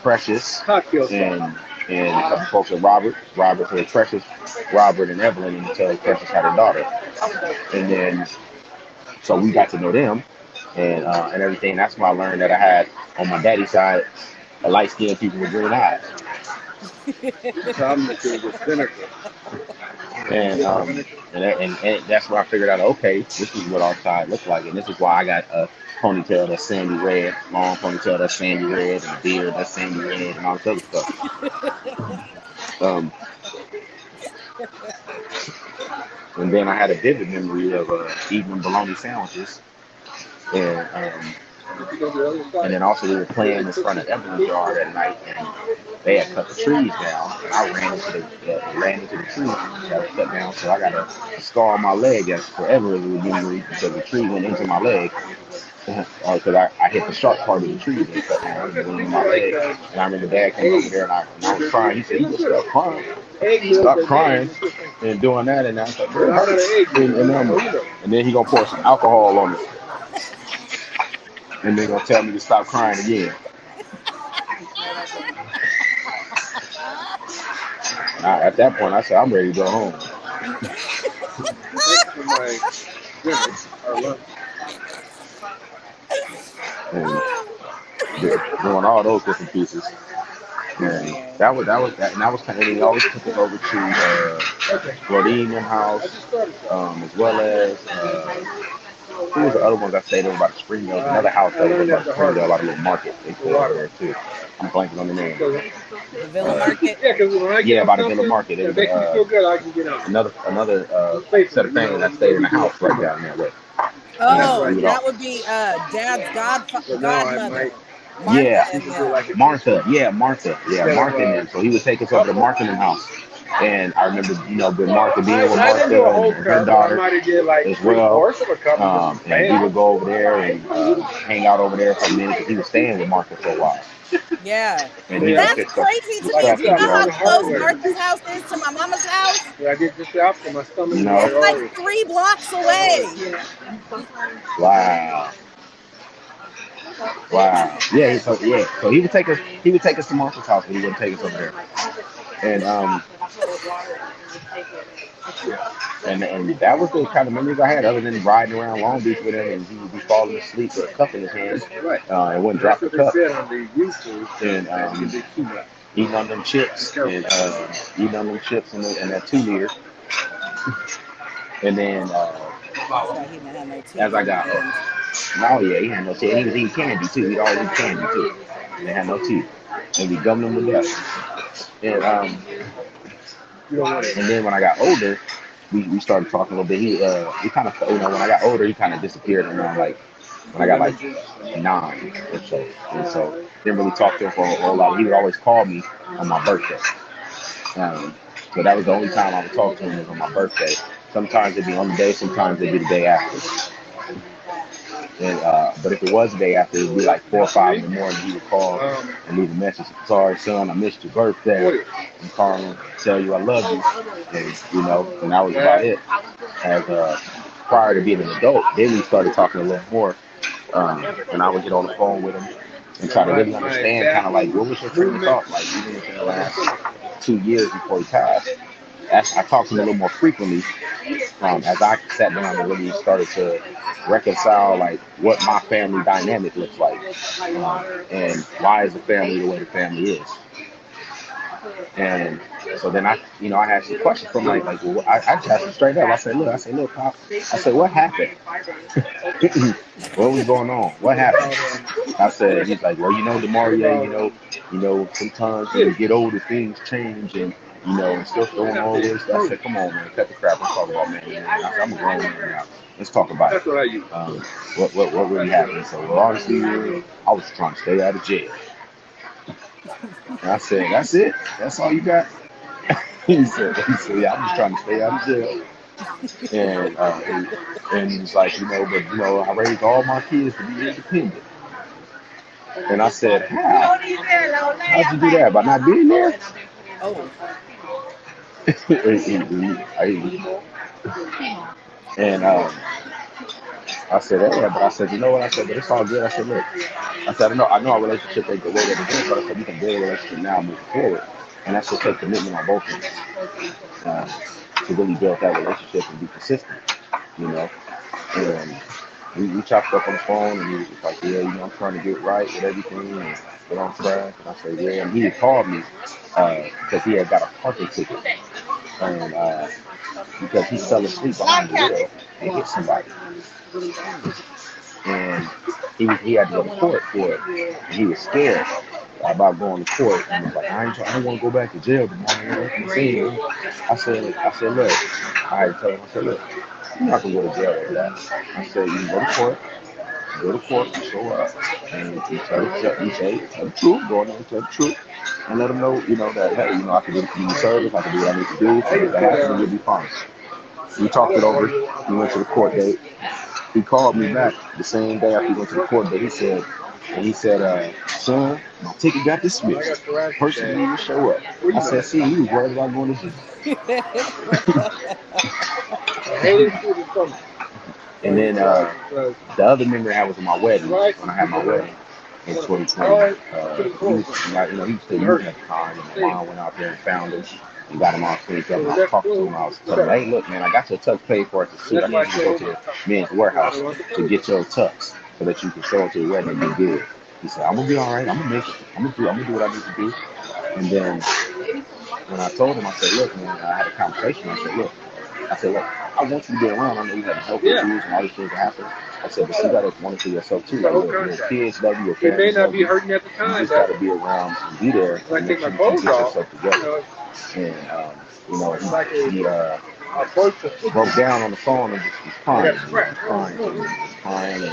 Precious and a couple folks at Robert had Precious, Robert and Evelyn until Precious had a daughter. And then so we got to know them and everything. That's when I learned that I had on my daddy's side a light skinned people with green eyes. And and that's where I figured out, okay, this is what our side looks like, and this is why I got a ponytail that's sandy red, long ponytail that's sandy red, and a beard that's sandy red, and all this other stuff. And then I had a vivid memory of eating bologna sandwiches, and then also we were playing in front of Evelyn's yard at night, and they had cut the trees down, and I ran into the trees that was cut down, so I got a scar on my leg that's forever as a memory because the tree went into my leg. Because I hit the sharp part of the tree that cut down and went into my leg, and I remember Dad came over there and I was crying. He said, "You just stop crying, and doing that," and I was like, "It hurts." And then he gonna pour some alcohol on it, and then gonna tell me to stop crying again. At that point, I said, "I'm ready to go home." And doing all those different pieces. And and that was kind of, they always took us over to Rodine house, as well as who was the other ones I stayed over by the Springdale? Another house that was by the Springdale, like a little market. They stayed over there too. I'm blanking on the name. The Villa Market. Yeah, by the Villa Market. It was another set of family that stayed in the house right down that way. Oh, that would be Dad's godmother. Martha Yeah, and them. Martha. Yeah, Martha. Yeah, Martha and them. So he would take us over to Martha and them house. And I remember, you know, with Martha being with Martha and her daughter as well. And we would go over there and hang out over there for a minute because he was staying with Martha for a while. Yeah. And he That's fixed up crazy to me. stuff Do you and know do all how this. close Martha's house is to my mama's house? No. It's like 3 blocks away. Wow. Wow. Yeah. So yeah. So he would take us. He would take us to Martha's house, but he wouldn't take us over there. And and that was the kind of memories I had, other than riding around Long Beach with him, and he would be falling asleep with a cup in his hand, and wouldn't drop the cup, and eating on them chips, and eating on them chips and that 2 liter, and then That's why he didn't have no teeth as I in his got hand. oh yeah, he had no teeth. He was eating candy too. He'd always eat candy too. They had no teeth, and we gummed them to death. And then when I got older, we started talking a little bit. He kind of, you know, when I got older, he kind of disappeared around like when I got like 9 or so, and so didn't really talk to him for a whole lot. He would always call me on my birthday. So that was the only time I would talk to him was on my birthday. Sometimes it'd be on the day, sometimes it'd be the day after. And but if it was the day after, it'd be like 4 or 5 in the morning. He would call and leave a message. "Sorry, son, I missed your birthday." I'm calling. tell you I love you, and and that was about it. As prior to being an adult, then we started talking a little more. And I would get on the phone with him and try to really understand kind of like what was your train of thought, like even within the last 2 years before he passed. As I talked to him a little more frequently, as I sat down and really started to reconcile like what my family dynamic looks like, and why is the family the way the family is. And so then I had some questions from well, I just asked him straight up. I said, look, Pop. I said, what happened? What was going on? What happened? I said, he's like, well, Demaria, sometimes when you get older, things change, and and stuff don't always. I said, come on, man, cut the crap. Let's talk about man. I said, I'm a grown man now. Let's talk about it. What really happened? So, well, honestly, I was trying to stay out of jail. And I said, that's it? That's all you got? Yeah, I'm just trying to stay out of jail. And he's like, I raised all my kids to be independent. And I said, how? How'd you do that? By not being there? Oh. And I said, yeah, but I said, you know what? I said, but it's all good. I said, look, I said, I know our relationship ain't the way that it is, but I said, we can build a relationship now moving forward. And that's just take commitment on both ends to really build that relationship and be consistent, And we chopped up on the phone, and he was just like, yeah, I'm trying to get right with everything and get on track. And I said, yeah. And he had called me because he had got a parking ticket. And because he fell asleep behind the wheel and hit somebody. And he had to go to court for it. And he was scared about going to court. And he was like, I don't want to go back to jail tomorrow. I said, look, I had to tell him, I said, look, you're not going to go to jail over that. I said, you can go to court, and show up, and you say the truth, go in there and tell the truth, and let them know, that, hey, I can do the community service, I can do what I need to do, so if that happens, you'll be fine. We talked it over, we went to the court date. He called me back the same day after we went to the court date. He said, son, my ticket got dismissed. Person didn't even show up. I said, see, you was worried about going to jail. And then the other memory I was at my wedding, when I had my wedding in 2020, he was still using at the time, and my mom went out there and found him and got him all cleaned up. And I was talking to him, I was telling him, hey, look, man, I got your tux paid for at the suit. I need you to go to the men's warehouse to get your tux so that you can show it to the wedding and be good. He said, I'm gonna be all right. I'm gonna make it. I'm gonna do what I need to do. And then when I told him, I said, look, man, I had a conversation. I said, look, I want you to be around. I know you have health issues and all these things that happen. I said, but you gotta want it for yourself too. Like, your kids love you, your family love you. You just gotta be around and be there and make sure you can get yourself together. And he broke down on the phone and just was crying. He was crying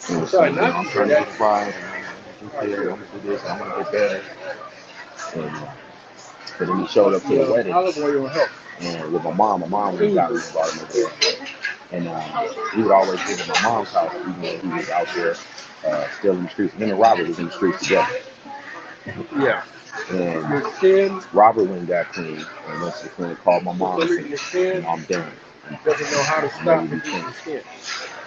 and was saying, I'm trying to get right, and I'm gonna do this, I'm gonna get better. And but then he showed up to the wedding, and with my mom was got me brought him over there. And he would always visit my mom's house, even though he was out there still in the streets. Him and Robert was in the streets together. Yeah. And Robert went and got clean, and went to the clinic, called my mom and said, I'm done. Doesn't know how to stop the skin.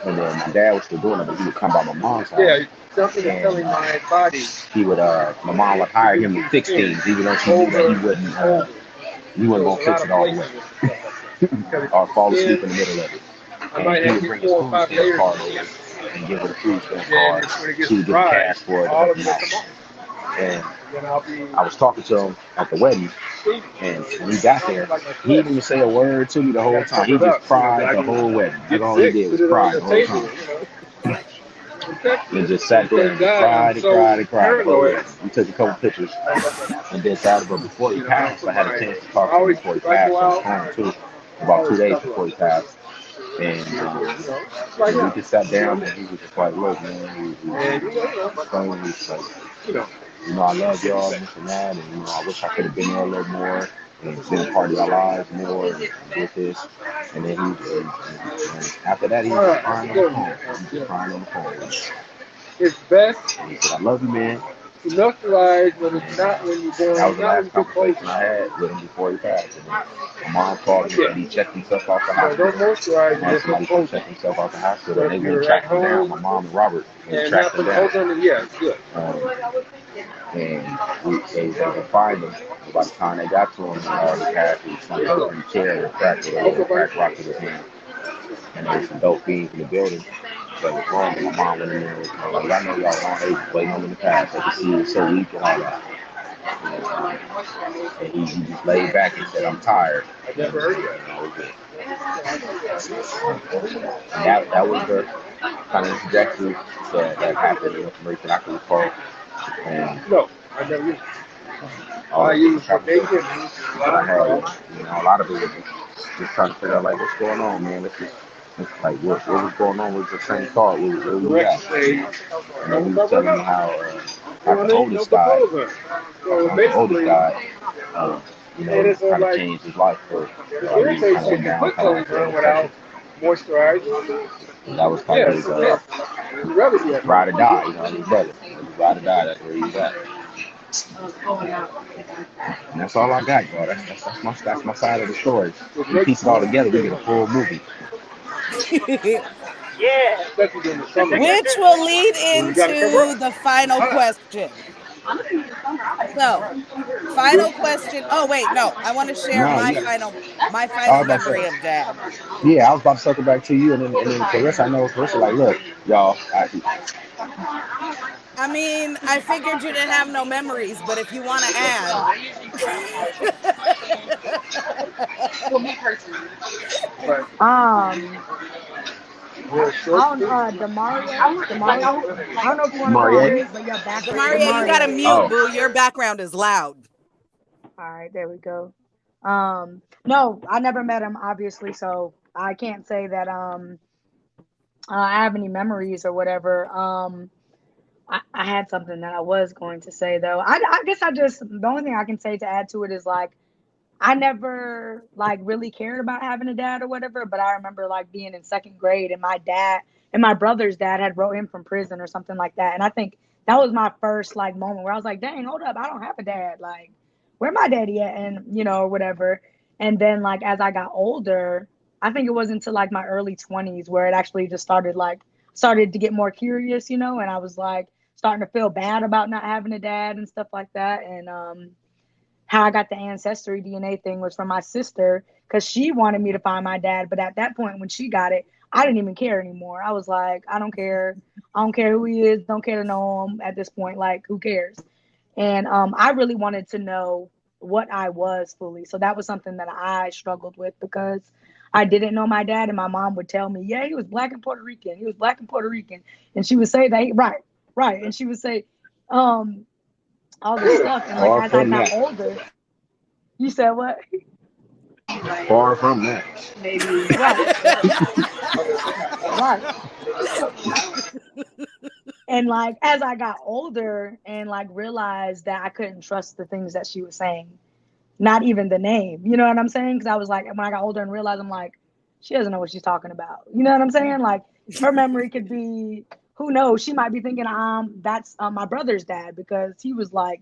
And then my dad was still doing it, but he would come by my mom's house. Yeah, something is telling my body. He would, my mom would hire him to fix things, even though she knew that he wasn't gonna fix it all the way, or fall asleep in the middle of it. And he would bring his food stamp card over and give her the food stamp card. She would get the cash for it. And I was talking to him at the wedding, and when he got there, he didn't even say a word to me the whole time. He just cried the whole wedding. That's all he did was cry the whole time. And just sat there and cried the whole wedding. We took a couple pictures and then started, but before he passed, I had a chance to talk to him before he passed on the phone too, about 2 days before he passed. And we just sat down and he was just like, look, man, he was like, I love y'all, this and that, and I wish I could have been there a little more and been a part of our lives more and with this. And then and after that, he was just crying on the phone. He was just crying on the phone. It's best. And he said, I love you, man. Industrialized when it's not when you're That born, was the not when last you get close. conversation I had with him before he passed. And my mom called me Yeah. and he checked himself out the So don't hospital. moisturize And and had just put somebody come clothes check on. himself out the hospital, and But they if went and you're at tracked him down. home My mom and Robert, they and not tracked him putting down. clothes on, then yeah, it's good. Um, and they didn't find him. By the time they got to him, he already passed. He was slumped over in the chair with a crack rock in his hand. And there was some dope fiends in the building. So it was wrong. And my mom went in there and was like, I know y'all wrong. They was waiting on him in the past. They could see he was so weak and all that. And he just laid back and said, I'm tired. I never heard that. And that was it. And that was the kind of trajectory that happened in information I can recall. And No, I never used it. all I the different use what they conversations give me. that I had, a lot of it was just trying to figure out like what's going on, man. It's like what was going on with the train of thought, where The we direction at? say, And then don't he was cover it telling me up. how You the know, no oldest put died, clothes on. So the oldest basically, died, and it's kind of like, changed his life for it like he irritates kind of you if went you down put kind of clothes like on a without depression. moisturizing. And that was kind of Yeah, his yeah. You'd rather be at home. ride or die, his brother. His ride or die, that's where he was at. And that's all I got, y'all. That's my side of the story. It We makes piece it all together, we you get a full movie. Yeah. especially during the summer Which will lead when you got to cover into up. the final question. So, final question. Oh wait, no. I want to share No, my yeah. final I was about to memory say, of dad. yeah, I was about to circle back to you, and then Clarissa, I know Clarissa, like, look, y'all, I mean, I figured you didn't have no memories, but if you want to add. But Um, we're short I don't, too. Demario. I don't know if you want to go Mariette. first, but your background, Demaria, you got to Demario. mute, Oh, boo. Your background is loud. All right, there we go. No, I never met him, obviously, so I can't say that I have any memories or whatever. I had something that I was going to say though. I guess the only thing I can say to add to it is like I never like really cared about having a dad or whatever, but I remember like being in second grade and my dad and my brother's dad had wrote him from prison or something like that. And I think that was my first like moment where I was like, dang, hold up, I don't have a dad. Like, where my daddy at? And or whatever. And then like as I got older, I think it was into like my early 20s where it actually just started to get more curious, and I was like starting to feel bad about not having a dad and stuff like that. And how I got the ancestry DNA thing was from my sister because she wanted me to find my dad. But at that point, when she got it, I didn't even care anymore. I was like, I don't care. I don't care who he is. Don't care to know him at this point. Like, who cares? And I really wanted to know what I was fully. So that was something that I struggled with because I didn't know my dad. And my mom would tell me, yeah, he was black and Puerto Rican. He was black and Puerto Rican. And she would say that, right, right. And she would say, um, all this stuff. And like far as I from got that. older, you said what? Far from that. Right, right. And like as I got older and like realized that I couldn't trust the things that she was saying, not even the name. You know what I'm saying? Because I was like, when I got older and realized, I'm like, she doesn't know what she's talking about. You know what I'm saying? Like her memory could be, who knows? She might be thinking, that's my brother's dad because he was like,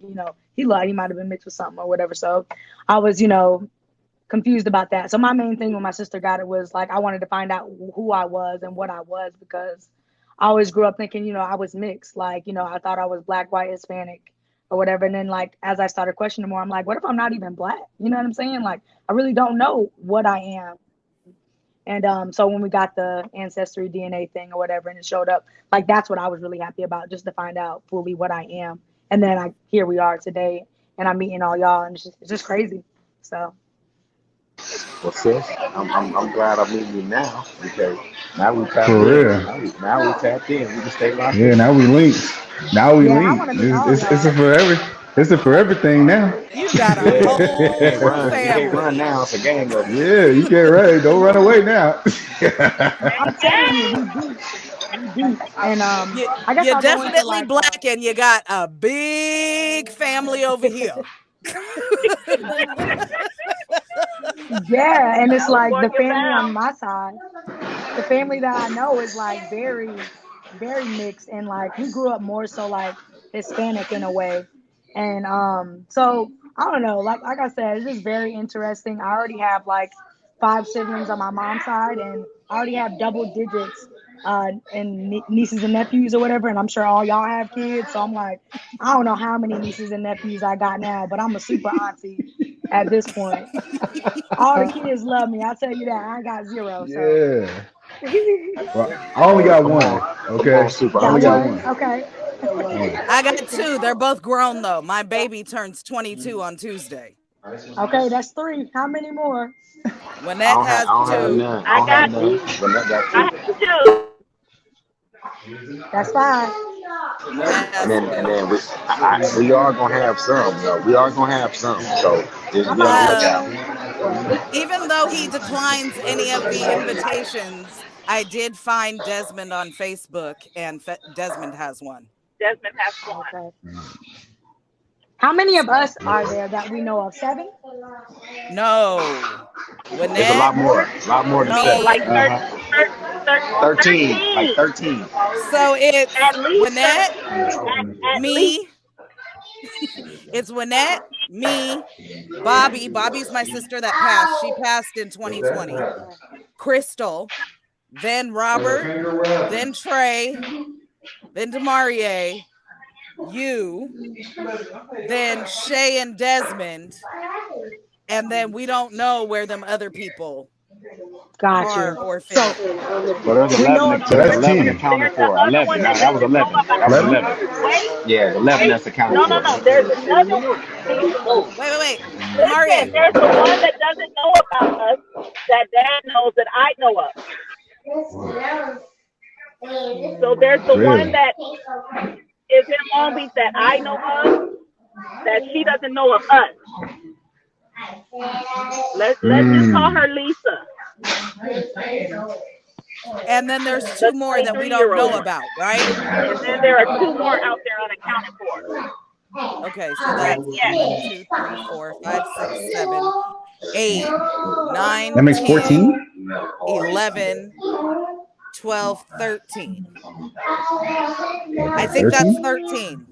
he might have been mixed with something or whatever. So I was, confused about that. So my main thing when my sister got it was like I wanted to find out who I was and what I was because I always grew up thinking, I was mixed. Like, I thought I was black, white, Hispanic or whatever. And then like as I started questioning more, I'm like, what if I'm not even black? You know what I'm saying? Like I really don't know what I am. And so when we got the ancestry DNA thing or whatever and it showed up, like that's what I was really happy about, just to find out fully what I am. And then here we are today and I'm meeting all y'all and it's just crazy. So Well, sis, I'm glad I'm meeting you now because now we tapped For in. real. Now we tapped in. We can stay locked Yeah, in. now we linked. Now we yeah, I linked. want to meet all It's a y'all. it's a for everything now. You got a Yeah, you can't whole run. You can't run family. now. It's a game over. Yeah, you can't run. Don't run away now. I'm telling you, we deep, and I guess You're I'll go into definitely like black and you got a big family over here. yeah, and it's Tell them like boy the you're family on bound. my side, the family that I know is like very, very mixed, and like we grew up more so like Hispanic in a way. And so I don't know, like I said, it's just very interesting. I already have like five siblings on my mom's side, and I already have double digits and nieces and nephews or whatever. And I'm sure all y'all have kids, so I'm like, I don't know how many nieces and nephews I got now, but I'm a super auntie at this point. All the kids love me. I'll tell you that. I got zero, so. Yeah. Well, I only got Come one. on, come on, Okay. super I only Got got auntie. one? one. Okay. Yeah. I got two. They're both grown though. My baby turns 22 on Tuesday. Okay, that's three. How many more? Lynette has I don't have two. none. I I don't have got none. But that got I two. have two. That's five. Lynette And has then two. we are gonna have some. We are gonna have some. So just I'm be on about the to lookout. Um, say, Even though he declines any of the invitations, I did find Desmond on Facebook, and Desmond has one. Desmond has one. okay. How many of So us are there that we know of? Seven? no, There's a Lynette, lot more. A lot more than No, seven. me. like Uh-huh. 13. Like 13. 13. So it's At least Lynette, 13. At least. me. It's Lynette, me, Bobby. Bobby's my sister that passed. She passed in 2020. Okay. Crystal, then Robert, then Trey, then Demarie, you, then Shay and Desmond, and then we don't know where them other people Got are you. or fit So in. So there's we 11. know of So There's 10. that's 11 10. accounted There's the for. other 11. one No, that that was doesn't know 11. about That was us. 11? 11. Wait, Yeah, 11 wait. that's accounted No, no, for. no. There's another one. Wait. Listen, Demarie, there's the one that doesn't know about us that Dad knows that I know of. So there's the one Really? that is in Long Beach that I know of that she doesn't know of us. Let's just call Mm. her Lisa, and then there's the two more that we 23 don't year know old. about, right? And then there are two more out there unaccounted for. Okay, so Correct? that's Yes. 1, 2, 3, 4, 5, 6, 7, 8, That 9, makes 10, 14? 11, 12, 13. I think that's 13? 13.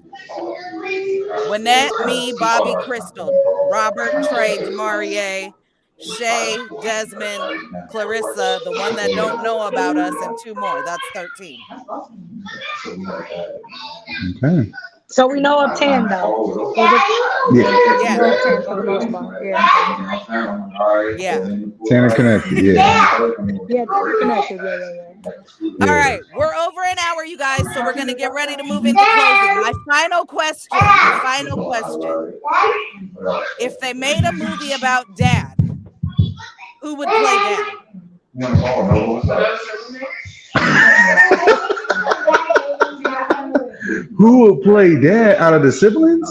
Lynette, me, Bobby, Crystal, Robert, Trey, Demarie, Shay, Desmond, Clarissa, the one that don't know about us, and two more. That's 13. Okay. So we know of 10 though. Was it? We Yeah, know of 10 for the most part. Yeah. yeah. Tanner connected. Yeah. Yeah, 10 are connected. All Yeah. right, we're over an hour, you guys, so we're going to get ready to move into closing. My final question, my final question. If they made a movie about dad, who would play dad? Who will play dad out of the siblings?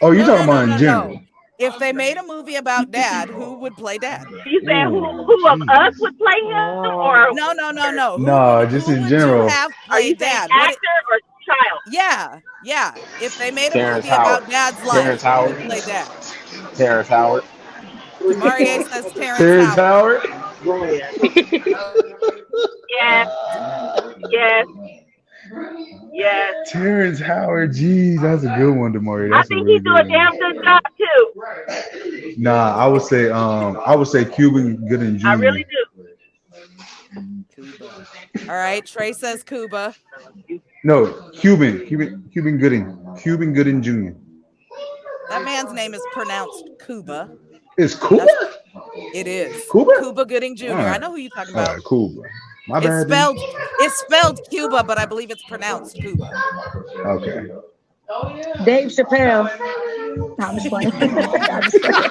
Oh, you No, talking no, no, about in no, no. general? If they made a movie about dad, who would play dad? You saying Ooh, who of us geez. would play him, or No, no, no, no. No, just Who in would you general. have are play you saying dad? actor or child? Yeah, yeah. If they made a Terrence movie Howard. about dad's Terrence life, who Howard. would play dad? Terrence Howard. Demarie says Terrence Terrence Howard. Howard? Yes, yes, yes. Terrence Howard, geez, that's a good one, Demari. I That's a think he really do good a one. damn good job too. Nah, I would say Cuban Gooding I Jr. really do. Cuba. All right. Trey says Cuba. No, Cuban Gooding Jr. That man's name is pronounced Cuba. Is Cuba? That's it is. Cuba? Cuba Gooding All Jr. I right, know who you're talking all about. right, Cuba. My It's bad, then. spelled it's spelled Cuba, but I believe it's pronounced Cuba. Okay. Dave Chappelle. No, I'm just playing. I'm just playing.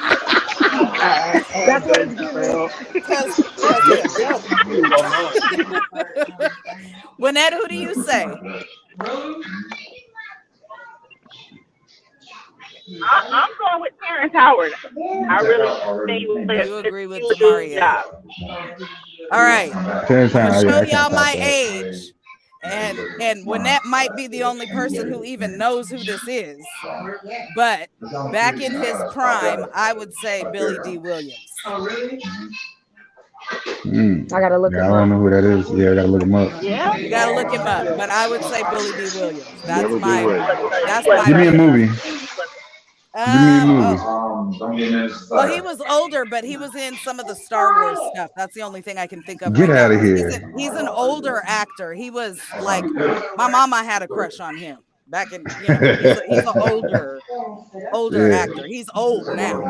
That's what it's giving. Cause he a joke. Lynette, who do you say? I'm going with Terrence Howard. I really think You agree he with would do his Demarie. job. All right. Terrence I'm gonna Howard, yeah, show I can't y'all top my that. age. And Lynette might be the only person who even knows who this is. But back in his prime, I would say Billy D. Williams. I gotta look Yeah, I him don't up. know who that is. Yeah, I gotta look him up. Yeah. You got to look him up, but I would say Billy D. Williams. Billy D. Williams. That's my Give me a pick. movie. Give me a movie. Oh, well, he was older, but he was in some of the Star Wars stuff. That's the only thing I can think of Get right now out of because here. he's an older actor. He was like my mama had a crush on him back in, he's an older Yeah. actor. He's old now.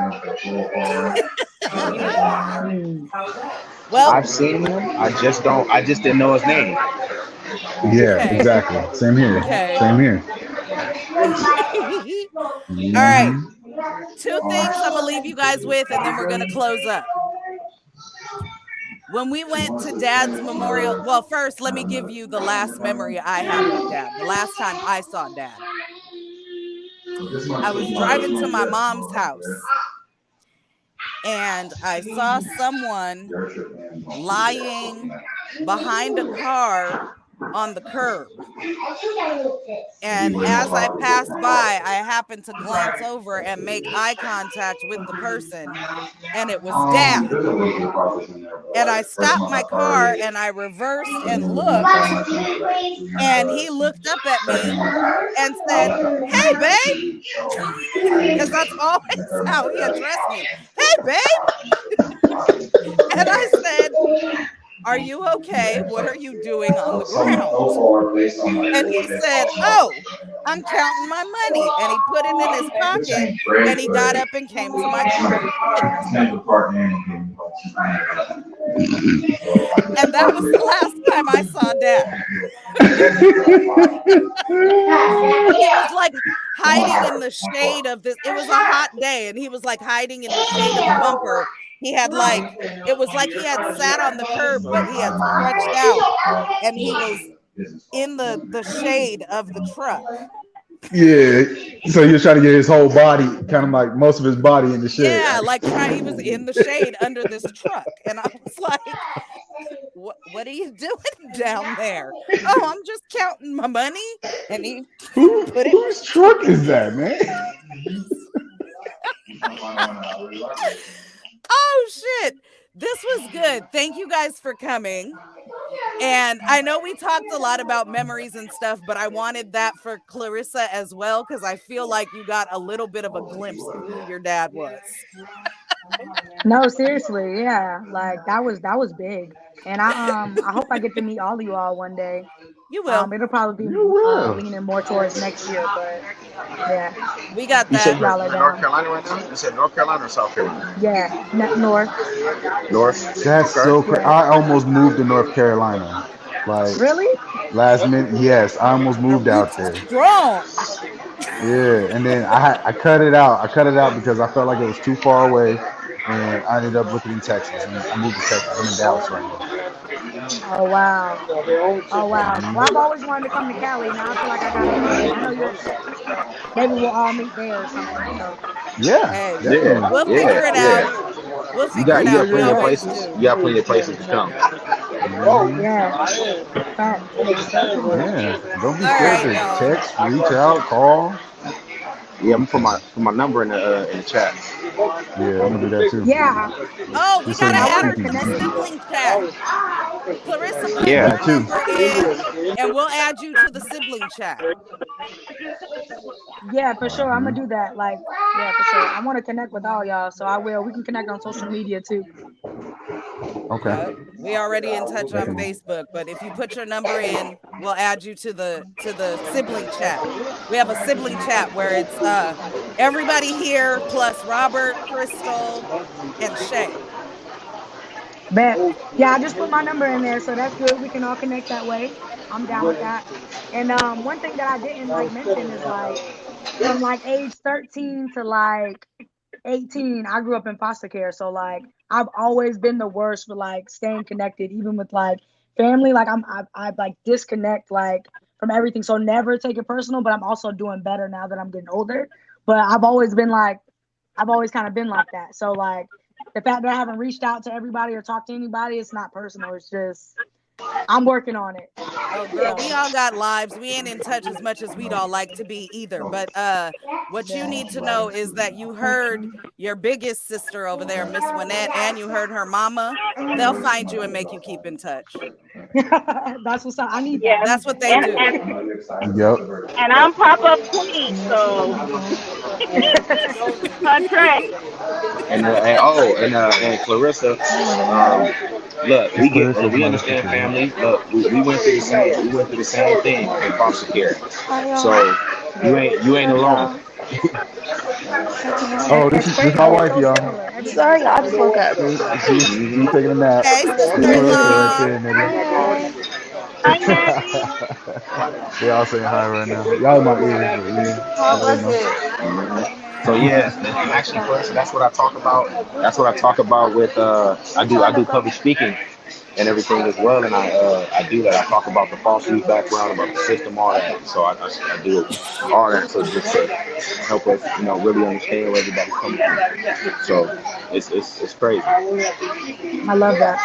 Hmm. Well, I've seen him. I just didn't know his name. Yeah, okay. exactly. Same here. Okay. Same here. All right. Hmm. Two things I'm going to leave you guys with and then we're going to close up. When we went to Dad's memorial, well, first, let me give you the last memory I have of Dad. The last time I saw Dad, I was driving to my mom's house and I saw someone lying behind a car on the curb. And as I passed by, I happened to glance over and make eye contact with the person, and it was Dad. And I stopped my car and I reversed and looked, and he looked up at me and said, "Hey, babe," because that's always how he addressed me. "Hey, babe." And I said, "Are you okay? What are you doing on the ground?" And he said, "Oh, I'm counting my money." And he put it in his pocket and he got up and came to my car. And that was the last time I saw Dad. He was like hiding in the shade of this. It was a hot day and he was like hiding in the shade of the bumper. He had like, it was like he had sat on the curb, but he had stretched out and he was in the shade of the truck. Yeah. So you're trying to get his whole body, kind of like most of his body in the shade. Yeah, like he was in the shade under this truck. And I was like, what are you doing down there? "Oh, I'm just counting my money." And he put it. Whose truck is that, man? Oh shit. This was good. Thank you guys for coming. And I know we talked a lot about memories and stuff, but I wanted that for Clarissa as well because I feel like you got a little bit of a glimpse of who your dad was. No, seriously, yeah. Like that was big. And I hope I get to meet all of you all one day. You will. It'll probably be You will. leaning more towards next year, but yeah, We got You said that. if y'all are you're in North down. Carolina right now? You said North Carolina or South Carolina? Yeah, north. North. That's Okay. so crazy. Yeah. I almost moved to North Carolina. Like Really? last minute. Yes, I almost moved You out there. strong. Yeah, and then I cut it out. I cut it out because I felt like it was too far away, and I ended up looking in Texas, and I moved to Texas. I'm in Dallas right now. Oh wow. Oh wow. Well, I've Mhm. always wanted to come to Cali. Now I feel like I gotta I know you're in Texas, but maybe we'll all meet there or something. So Yeah, Hey, definitely. Yeah, we'll figure it yeah, out. yeah. We'll figure it You got out. We plenty of always places. do. You got plenty of places to come. Hmm. yeah, facts. Yeah, don't be All scared right, to y'all. text, reach out, call. Yeah, I'm put my number in the chat. Yeah, I'm gonna do that too. Yeah, Oh, we Just so got to I you add want to our can connect. sibling chat. Clarissa, put Yeah. your that too. number in and we'll add you to the sibling chat. Yeah, for sure. I'm gonna Hmm. do that. Like, yeah, for sure. I want to connect with all y'all, so I will. We can connect on social media too. Okay, We already in touch on definitely. Facebook, but if you put your number in, we'll add you to the sibling chat. We have a sibling chat where it's everybody here plus Robert, Crystal, and Shay. Bet. Yeah, I just put my number in there, so that's good. We can all connect that way. I'm down with that. And one thing that I didn't like mention is like from like age 13 to like 18, I grew up in foster care. So like I've always been the worst for like staying connected, even with like family. Like I like disconnect like from everything. So never take it personal, but I'm also doing better now that I'm getting older. But I've always kind of been like that. So like the fact that I haven't reached out to everybody or talked to anybody, it's not personal. It's just I'm working on it. Oh, girl, we all got lives. We ain't in touch as much as we'd all like to be either. But what you need to know is that you heard your biggest sister over there, Miss Winnette, and you heard her mama. They'll find you and make you keep in touch. That's what's up. I need that. Yeah, That's what they and do. and Yep. and I'm pop up queen, so Trey. And Clarissa, look, It's Clarissa we somebody understand sister. family. Look, we went through the same thing in foster care. So you ain't alone. Oh, this my And we're wife, so y'all. similar. Everything. She's taking a nap. Hey, This Clarissa right sister-in-law. there, Nettie. Hi, Nettie. They all saying hi right now. Y'all in my ears, but yeah, you know. Hey, So ma'am. yeah, and actually, Clarissa, that's what I talk about. That's what I talk about with I do public speaking and everything as well, and I do that. I talk about the foster youth background, about the system, all that. So I do all that. So just to help us, really understand where everybody's coming from. So it's crazy. I love that.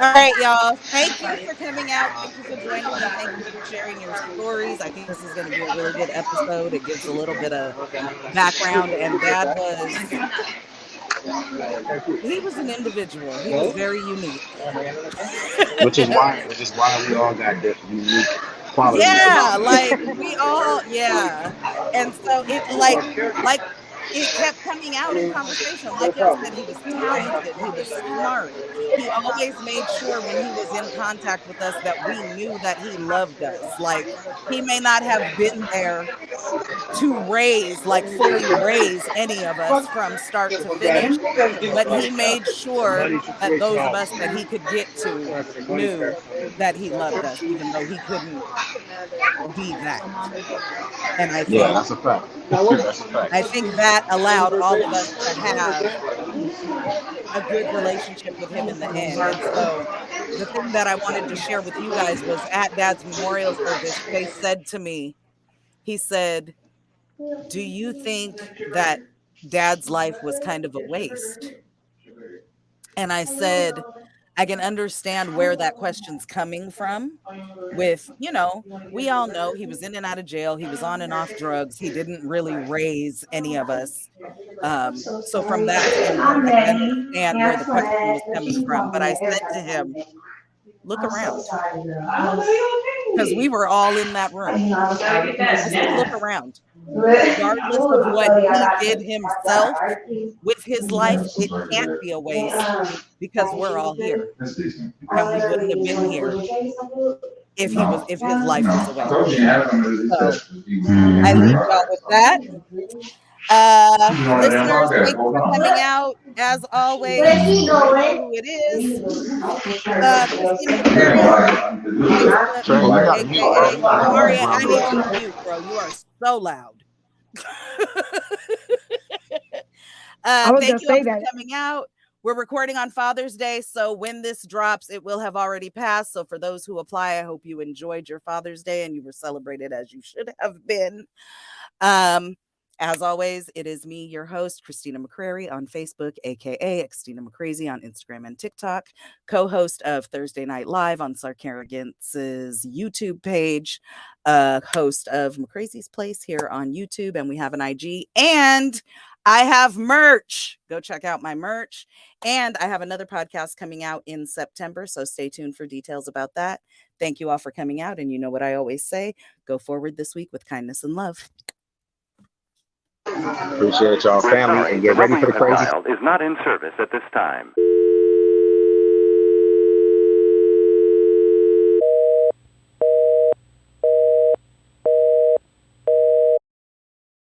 All right, y'all. Thank you for coming out. Thank you for joining me. Thank you for sharing your stories. I think this is going to be a really good episode. It gives a little bit of background. And Dad he was an individual. He was very unique. Which is why we all got unique qualities Yeah, about us. like we all, yeah. And so like it kept coming out in conversation. Like y'all said, he was talented, he was smart. He always made sure when he was in contact with us that we knew that he loved us. Like he may not have been there to like fully raise any of us from start to finish, but he made sure that those of us that he could get to knew that he loved us, even though he couldn't be that. And Yeah, that's a fact. That's a I fact. think that allowed all of us to have a good relationship with him in the end. And so the thing that I wanted to share with you guys was at Dad's memorial service, Chase said to me, he said, "Do you think that Dad's life was kind of a waste?" And I said, I can understand where that question's coming from with, we all know he was in and out of jail. He was on and off drugs. He didn't really raise any of us. So from that standpoint, I can understand where the question was coming from. But I said to him, look around, because we were all in that room. I said, look around. Regardless of what he did himself with his life, it can't be a waste because we're all here. And we wouldn't have been here if his life was a waste. So I leave y'all with that. Listeners, thank you for coming out. As always, you know who it is. Xtina McCrary on Facebook, Trey, you got to mute all aka that Maria. I background need noise, you to man. mute, bro. You are so loud. I was gonna Thank you all say for that. coming out. We're recording on Father's Day, so when this drops, it will have already passed. So for those who apply, I hope you enjoyed your Father's Day and you were celebrated as you should have been. As always, it is me, your host, Xtina McCrary on Facebook, aka Xtina McCrazy on Instagram and TikTok, co-host of Thursday Night Live on Sarkarrigance's YouTube page, host of McCrazy's Place here on YouTube, and we have an IG, and I have merch. Go check out my merch. And I have another podcast coming out in September, so stay tuned for details about that. Thank you all for coming out, and you know what I always say, go forward this week with kindness and love. Appreciate y'all, family, and get ready for the crazy. Is not in service at this time.